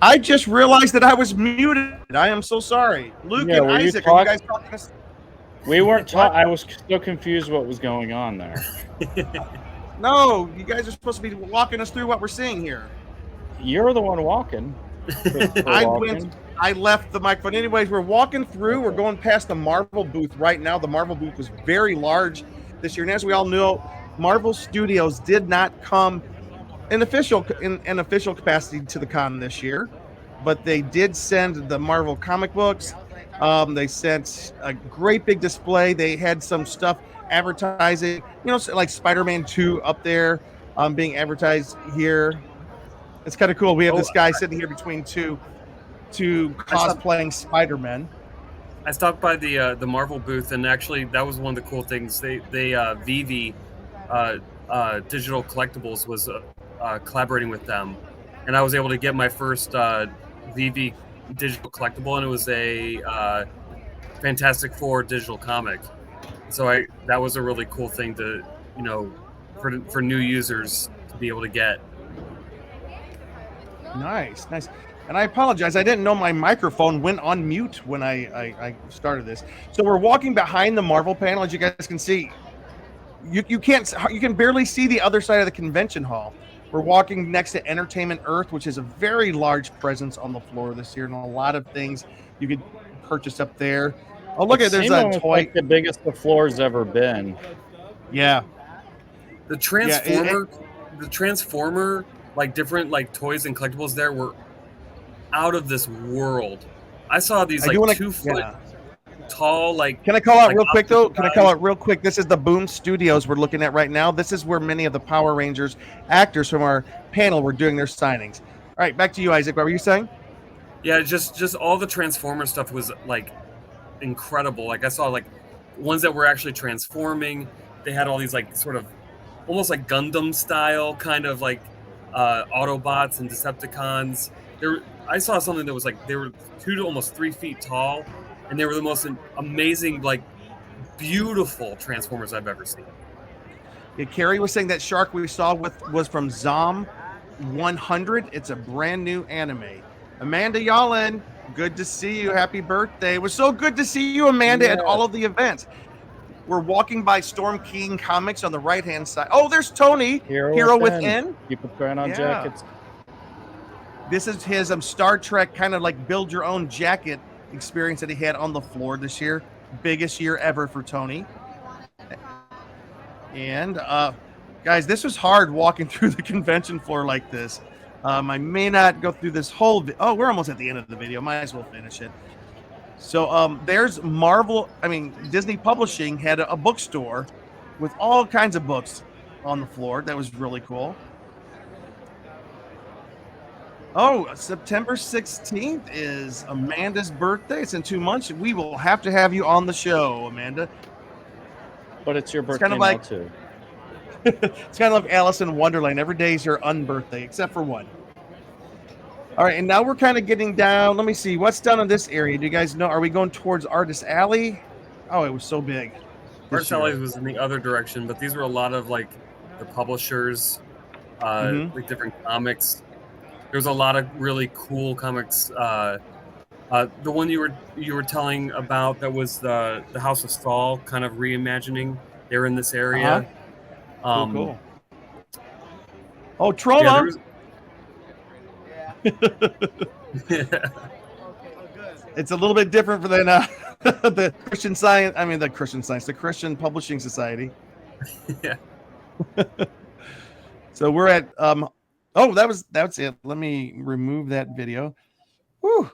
I just realized that I was muted. I am so sorry. Luke and Isaac, are you guys talking to us? We weren't talking. I was so confused what was going on there. No, you guys are supposed to be walking us through what we're seeing here. You're the one walking. I left the microphone. Anyways, we're walking through. We're going past the Marvel booth right now. The Marvel booth was very large this year. And as we all know, Marvel Studios did not come in official capacity to the con this year, but they did send the Marvel comic books. They sent a great big display. They had some stuff advertising, like Spider-Man 2 up there being advertised here. It's kind of cool. We have this guy sitting here between two cosplaying Spider-Man. I stopped by the Marvel booth, and actually that was one of the cool things. They VV Digital Collectibles was collaborating with them, and I was able to get my first VV Digital Collectible, and it was a Fantastic Four digital comic. So that was a really cool thing to, for new users to be able to get. Nice. And I apologize. I didn't know my microphone went on mute when I started this. So we're walking behind the Marvel panel, as you guys can see. You can barely see the other side of the convention hall. We're walking next to Entertainment Earth, which is a very large presence on the floor this year, and a lot of things you could purchase up there. Oh, look, there's a toy. Like the biggest the floor's ever been. Yeah. The Transformer, like different like toys and collectibles there were out of this world. I saw these 2 foot tall, like. Can I call out real quick though? Can I call out real quick? This is the Boom Studios we're looking at right now. This is where many of the Power Rangers actors from our panel were doing their signings. All right, back to you, Isaac. What were you saying? Yeah, just all the Transformer stuff was like incredible. Like I saw like ones that were actually transforming. They had all these like sort of almost like Gundam style kind of like Autobots and Decepticons. I saw something that was like they were 2 to almost 3 feet tall, and they were the most amazing, like beautiful Transformers I've ever seen. Yeah, Carrie was saying that shark we saw was from Zom 100. It's a brand new anime. Amanda Yallen, good to see you. Happy birthday. It was so good to see you, Amanda, at all of the events. We're walking by Storm King Comics on the right-hand side. Oh, there's Tony, Hero Within. People trying on jackets. This is his Star Trek kind of like build your own jacket experience that he had on the floor this year. Biggest year ever for Tony. And guys, this was hard walking through the convention floor like this. I may not go through this whole we're almost at the end of the video. Might as well finish it. So there's Disney Publishing had a bookstore with all kinds of books on the floor. That was really cool. Oh, September 16th is Amanda's birthday. It's in 2 months. We will have to have you on the show, Amanda. But it's your birthday now, too. It's kind of like Alice in Wonderland. Every day is her unbirthday, except for one. All right, and now we're kind of getting down. Let me see. What's down in this area? Do you guys know? Are we going towards Artist Alley? Oh, it was so big. Artist Alley was in the other direction, but these were a lot of, like, the publishers, like different comics. There was a lot of really cool comics. The one you were telling about that was the House of Saul kind of reimagining. They're in this area. Cool. Oh, Troma. It's a little bit different than the Christian Science. The Christian Publishing Society. Yeah. So we're at that's it. Let me remove that video. Whew.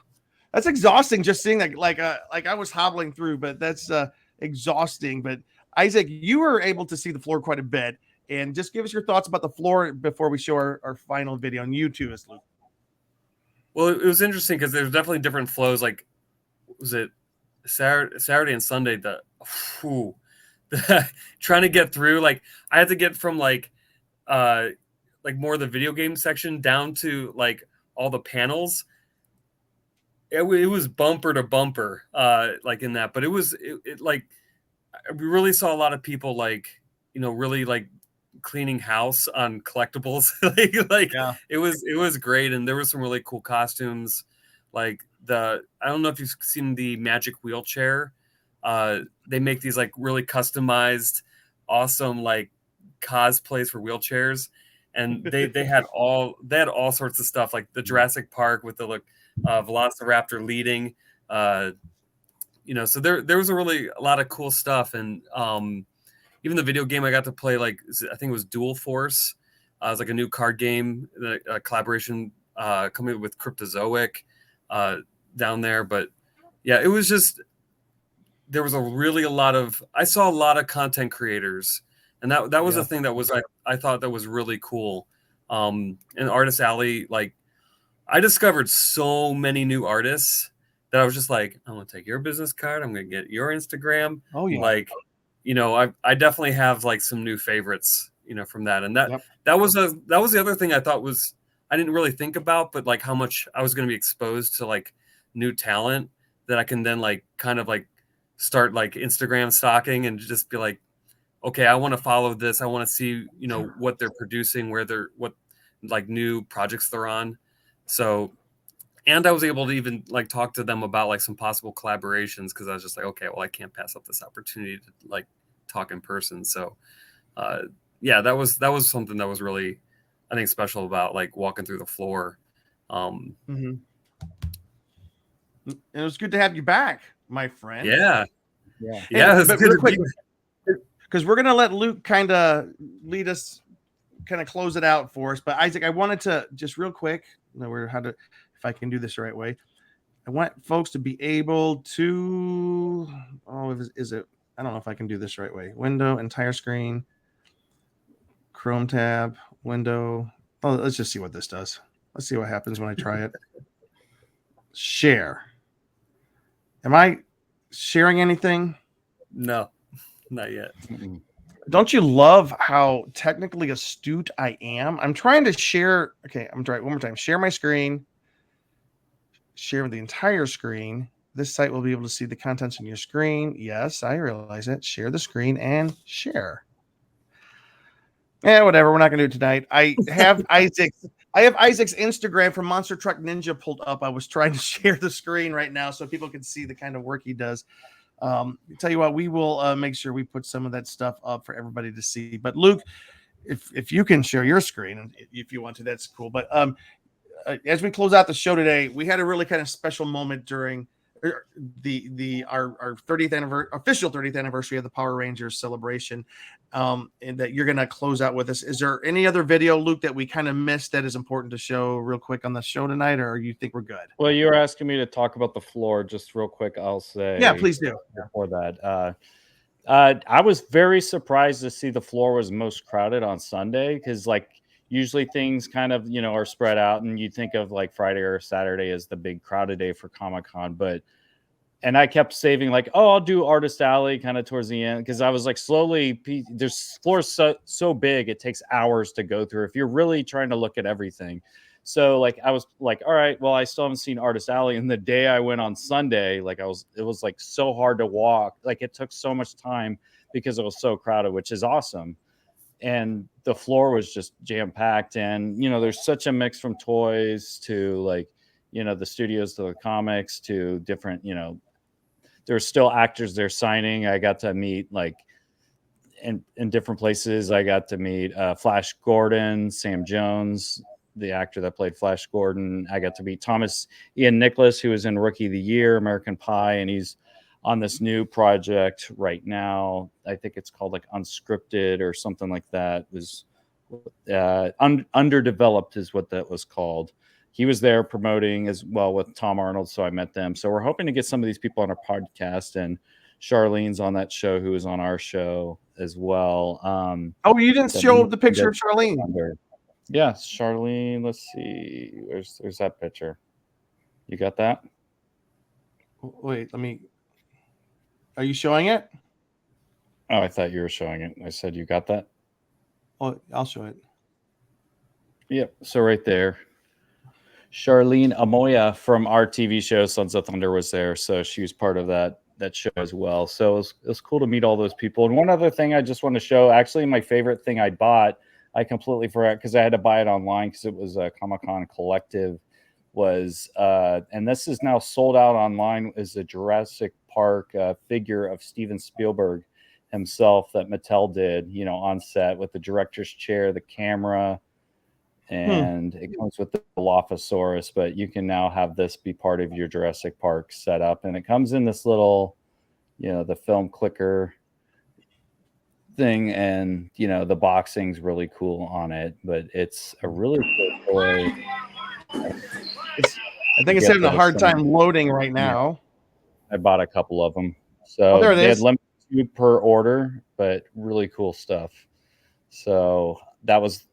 That's exhausting just seeing that like I was hobbling through, but that's exhausting. But Isaac, you were able to see the floor quite a bit, and just give us your thoughts about the floor before we show our final video on YouTube. Well, it was interesting because there's definitely different flows. Like, was it Saturday and Sunday? Trying to get through. Like, I had to get from like more of the video game section down to like all the panels. It was bumper to bumper, like in that. But it like we really saw a lot of people like really like cleaning house on collectibles. It was great, and there was some really cool costumes. Like I don't know if you've seen the Magic wheelchair. They make these like really customized, awesome like cosplays for wheelchairs, and they had all sorts of stuff like the Jurassic Park with the Velociraptor leading. So there was a lot of cool stuff, and even the video game I got to play, like I think it was Dual Force. It was like a new card game, a collaboration coming with Cryptozoic down there. But yeah, it was just there was I saw a lot of content creators, and that was a thing that was I thought that was really cool. In Artist Alley, like I discovered so many new artists that I was just like, I'm gonna take your business card, I'm gonna get your Instagram. Oh yeah. Like, I definitely have like some new favorites, from that. And that was the other thing I thought I didn't really think about, but like how much I was going to be exposed to like new talent that I can then like kind of like start like Instagram stalking and just be like, okay, I want to follow this. I want to see, what they're producing, what like new projects they're on. So, and I was able to even like talk to them about like some possible collaborations, because I was just like, okay, well, I can't pass up this opportunity to like talk in person. So, yeah, that was something that was really, I think, special about like walking through the floor. And it was good to have you back, my friend. Yeah. But real quick, because we're gonna let Luke kind of lead us, kind of close it out for us. But Isaac, I wanted to just real quick, if I can do this the right way, I want folks to be able to. Is it? I don't know if I can do this the right way. Window, entire screen, Chrome tab, window. Oh, let's just see what this does. Let's see what happens when I try it. Share. Am I sharing anything? No, not yet. Don't you love how technically astute I am? I'm trying to share. Okay, I'm trying one more time. Share my screen. Share the entire screen. This site will be able to see the contents on your screen. Yes, I realize it. Share the screen and share. Yeah, whatever. We're not going to do it tonight. I have Isaac's Instagram from Monster Truck Ninja pulled up. I was trying to share the screen right now so people can see the kind of work he does. Tell you what, we will make sure we put some of that stuff up for everybody to see. But Luke, if you can share your screen, and if you want to, that's cool. But as we close out the show today, we had a really kind of special moment during our 30th anniversary, official 30th anniversary of the Power Rangers celebration, and that you're going to close out with us. Is there any other video, Luke, that we kind of missed that is important to show real quick on the show tonight, or you think we're good? Well, you were asking me to talk about the floor just real quick. I'll say, yeah, please do. Before that, I was very surprised to see the floor was most crowded on Sunday, because like usually things kind of, are spread out, and you think of like Friday or Saturday as the big crowded day for Comic-Con. And I kept saving like, I'll do Artist Alley kind of towards the end, because I was like there's floors so big, it takes hours to go through if you're really trying to look at everything. So like I was like, all right, well, I still haven't seen Artist Alley. And the day I went on Sunday, like it was like so hard to walk. Like it took so much time because it was so crowded, which is awesome. And the floor was just jam packed. And, there's such a mix from toys to like, the studios to the comics to different, there's still actors there signing. I got to meet like in different places. I got to meet Flash Gordon, Sam Jones, the actor that played Flash Gordon. I got to meet Thomas Ian Nicholas, who was in Rookie of the Year, American Pie, and he's on this new project right now. I think it's called like Unscripted or something like that. It was Underdeveloped is what that was called. He was there promoting as well with Tom Arnold, so I met them. So we're hoping to get some of these people on our podcast, and Charlene's on that show, who is on our show as well. You didn't show the picture of Charlene? Yes, Charlene. Let's see. There's that picture. You got that? Wait, are you showing it? Oh, I thought you were showing it. I said you got that? Oh, I'll show it. Yep. So right there. Charlene Amoya from our TV show Sons of Thunder was there, so she was part of that show as well. So it was cool to meet all those people. And one other thing I just want to show, actually my favorite thing I bought, I completely forgot because I had to buy it online because it was a Comic-Con collective, was and this is now sold out online, is a Jurassic Park figure of Steven Spielberg himself that Mattel did, on set with the director's chair, the camera, and it comes with the Dilophosaurus, but you can now have this be part of your Jurassic Park setup. And it comes in this little, the film clicker thing, and, the boxing's really cool on it, but it's a really cool toy. I think it's having a hard time loading right now. I bought a couple of them. So there it they is. had limited 2 per order, but really cool stuff. So that was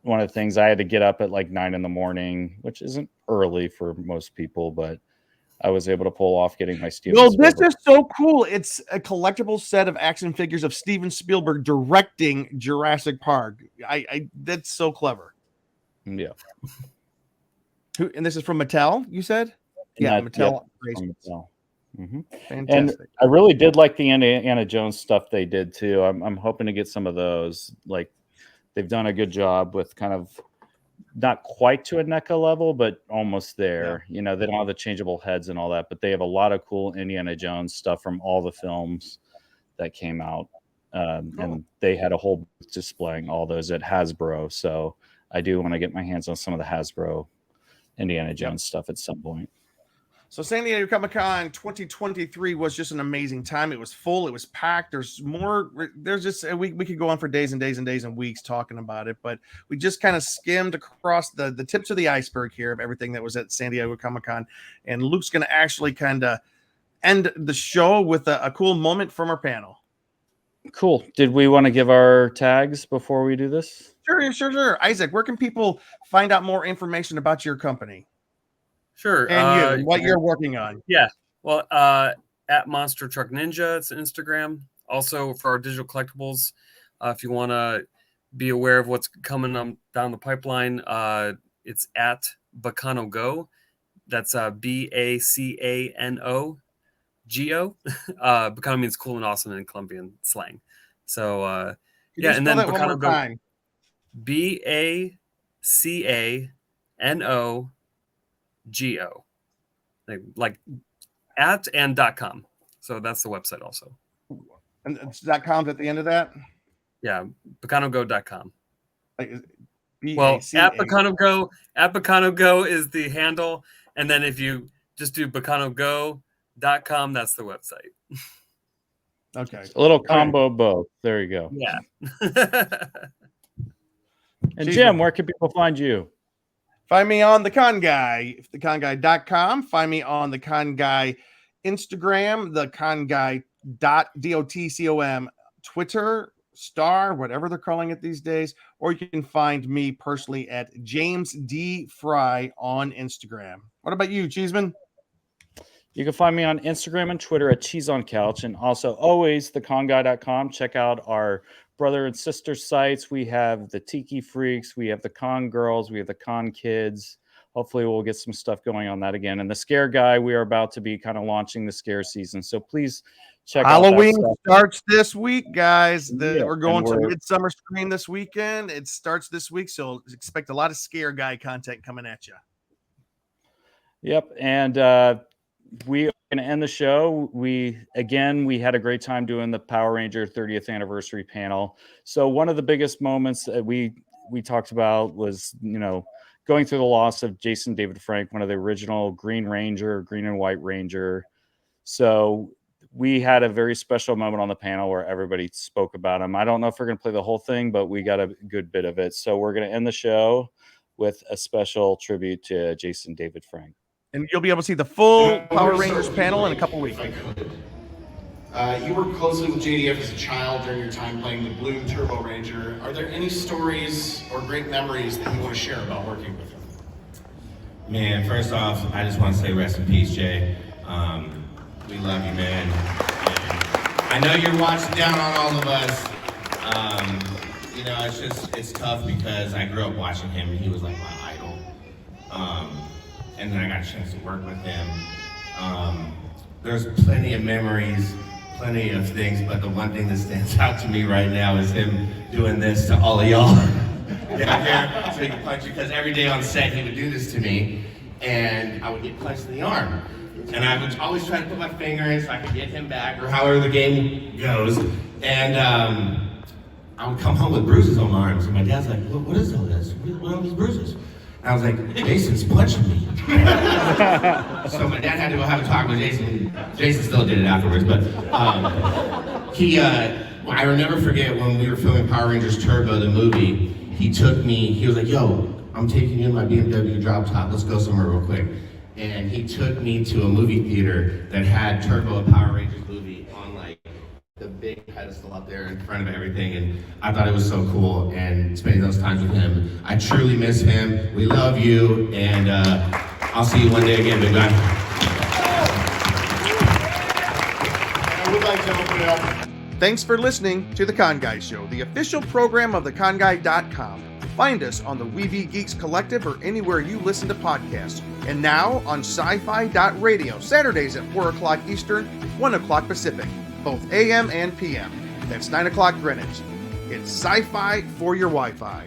one of the things. I had to get up at like 9 a.m, which isn't early for most people, but I was able to pull off getting my Steven Spielberg. This is so cool. It's a collectible set of action figures of Steven Spielberg directing Jurassic Park. I that's so clever. Yeah. And this is from Mattel, you said? Yeah, Mattel. Yep, Mattel. And Fantastic. I really did like the Indiana Jones stuff they did too. I'm hoping to get some of those. Like they've done a good job with kind of not quite to a NECA level, but almost there. You know, they don't have the changeable heads and all that, but they have a lot of cool Indiana Jones stuff from all the films that came out. And they had a whole booth displaying all those at Hasbro. So I do want to get my hands on some of the Hasbro Indiana Jones stuff at some point. So San Diego Comic-Con 2023 was just an amazing time. It was full. It was packed. There's just, we could go on for days and days and days and weeks talking about it, but we just kind of skimmed across the tips of the iceberg here of everything that was at San Diego Comic-Con. And Luke's going to actually kind of end the show with a cool moment from our panel. Cool. Did we want to give our tags before we do this? Sure. Isaac, where can people find out more information about your company? Sure. And what you're working on. Yeah. Well, at Monster Truck Ninja, it's Instagram. Also for our digital collectibles, if you want to be aware of what's coming down the pipeline, it's at Bacano Go. That's BACANO GO. Bacano means cool and awesome in Colombian slang. So and then Bacano Go. BACANO GO, like at and .com. So that's the website also. And it's .com at the end of that? Yeah, bacanogo.com. Well, at Bacano Go is the handle, and then if you just do bacanogo.com, that's the website. Okay. A little combo of both. There you go. Yeah. And Jim, where can people find you? Find me on The Con Guy, theconguy.com. Find me on The Con Guy Instagram, theconguy.dotcom, Twitter, Star, whatever they're calling it these days. Or you can find me personally at James D. Fry on Instagram. What about you, Cheeseman? You can find me on Instagram and Twitter at Cheese on Couch, and also always theconguy.com. Check out our brother and sister sites. We have the Tiki Freaks, we have the Con Girls, we have the Con Kids. Hopefully we'll get some stuff going on that again. And the Scare Guy, we are about to be kind of launching the scare season. So please check Halloween out that stuff. starts this week, guys. We're going to we're- Midsummer Scream this weekend. It starts this week, so expect a lot of Scare Guy content coming at you. Yep. And we are going to end the show. We had a great time doing the Power Ranger 30th anniversary panel. So one of the biggest moments that we talked about was, going through the loss of Jason David Frank, one of the original Green and White Ranger. So we had a very special moment on the panel where everybody spoke about him. I don't know if we're going to play the whole thing, but we got a good bit of it. So we're going to end the show with a special tribute to Jason David Frank. And you'll be able to see the full Power Rangers panel in a couple weeks. You worked closely with JDF as a child during your time playing the Blue Turbo Ranger. Are there any stories or great memories that you want to share about working with him? Man, first off, I just want to say rest in peace, Jay. We love you, man. I know you're watching down on all of us. It's tough because I grew up watching him and he was like my idol. And then I got a chance to work with him. There's plenty of memories, plenty of things, but the one thing that stands out to me right now is him doing this to all of y'all down here so he can punch you, because every day on set he would do this to me and I would get punched in the arm. And I would always try to put my finger in so I could get him back, or however the game goes. And I would come home with bruises on my arms, and my dad's like, what is all this? What are all these bruises? And I was like, Jason's punching me. So my dad had to go have a talk with Jason. Jason still did it afterwards, but I'll never forget when we were filming Power Rangers Turbo, the movie. He took me, he was like, yo, I'm taking you in my BMW drop top. Let's go somewhere real quick. And he took me to a movie theater that had Turbo, a Power Rangers movie, on like the big pedestal up there in front of everything. And I thought it was so cool, and spending those times with him. I truly miss him. We love you, and I'll see you one day again, big guy. I would like to open it up. Thanks for listening to The Con Guy Show, the official program of theconguy.com. Find us on the We Be Geeks Collective or anywhere you listen to podcasts. And now on sci-fi.radio, Saturdays at 4 o'clock Eastern, 1 o'clock Pacific, both AM and PM. That's 9 o'clock Greenwich. It's sci-fi for your Wi-Fi.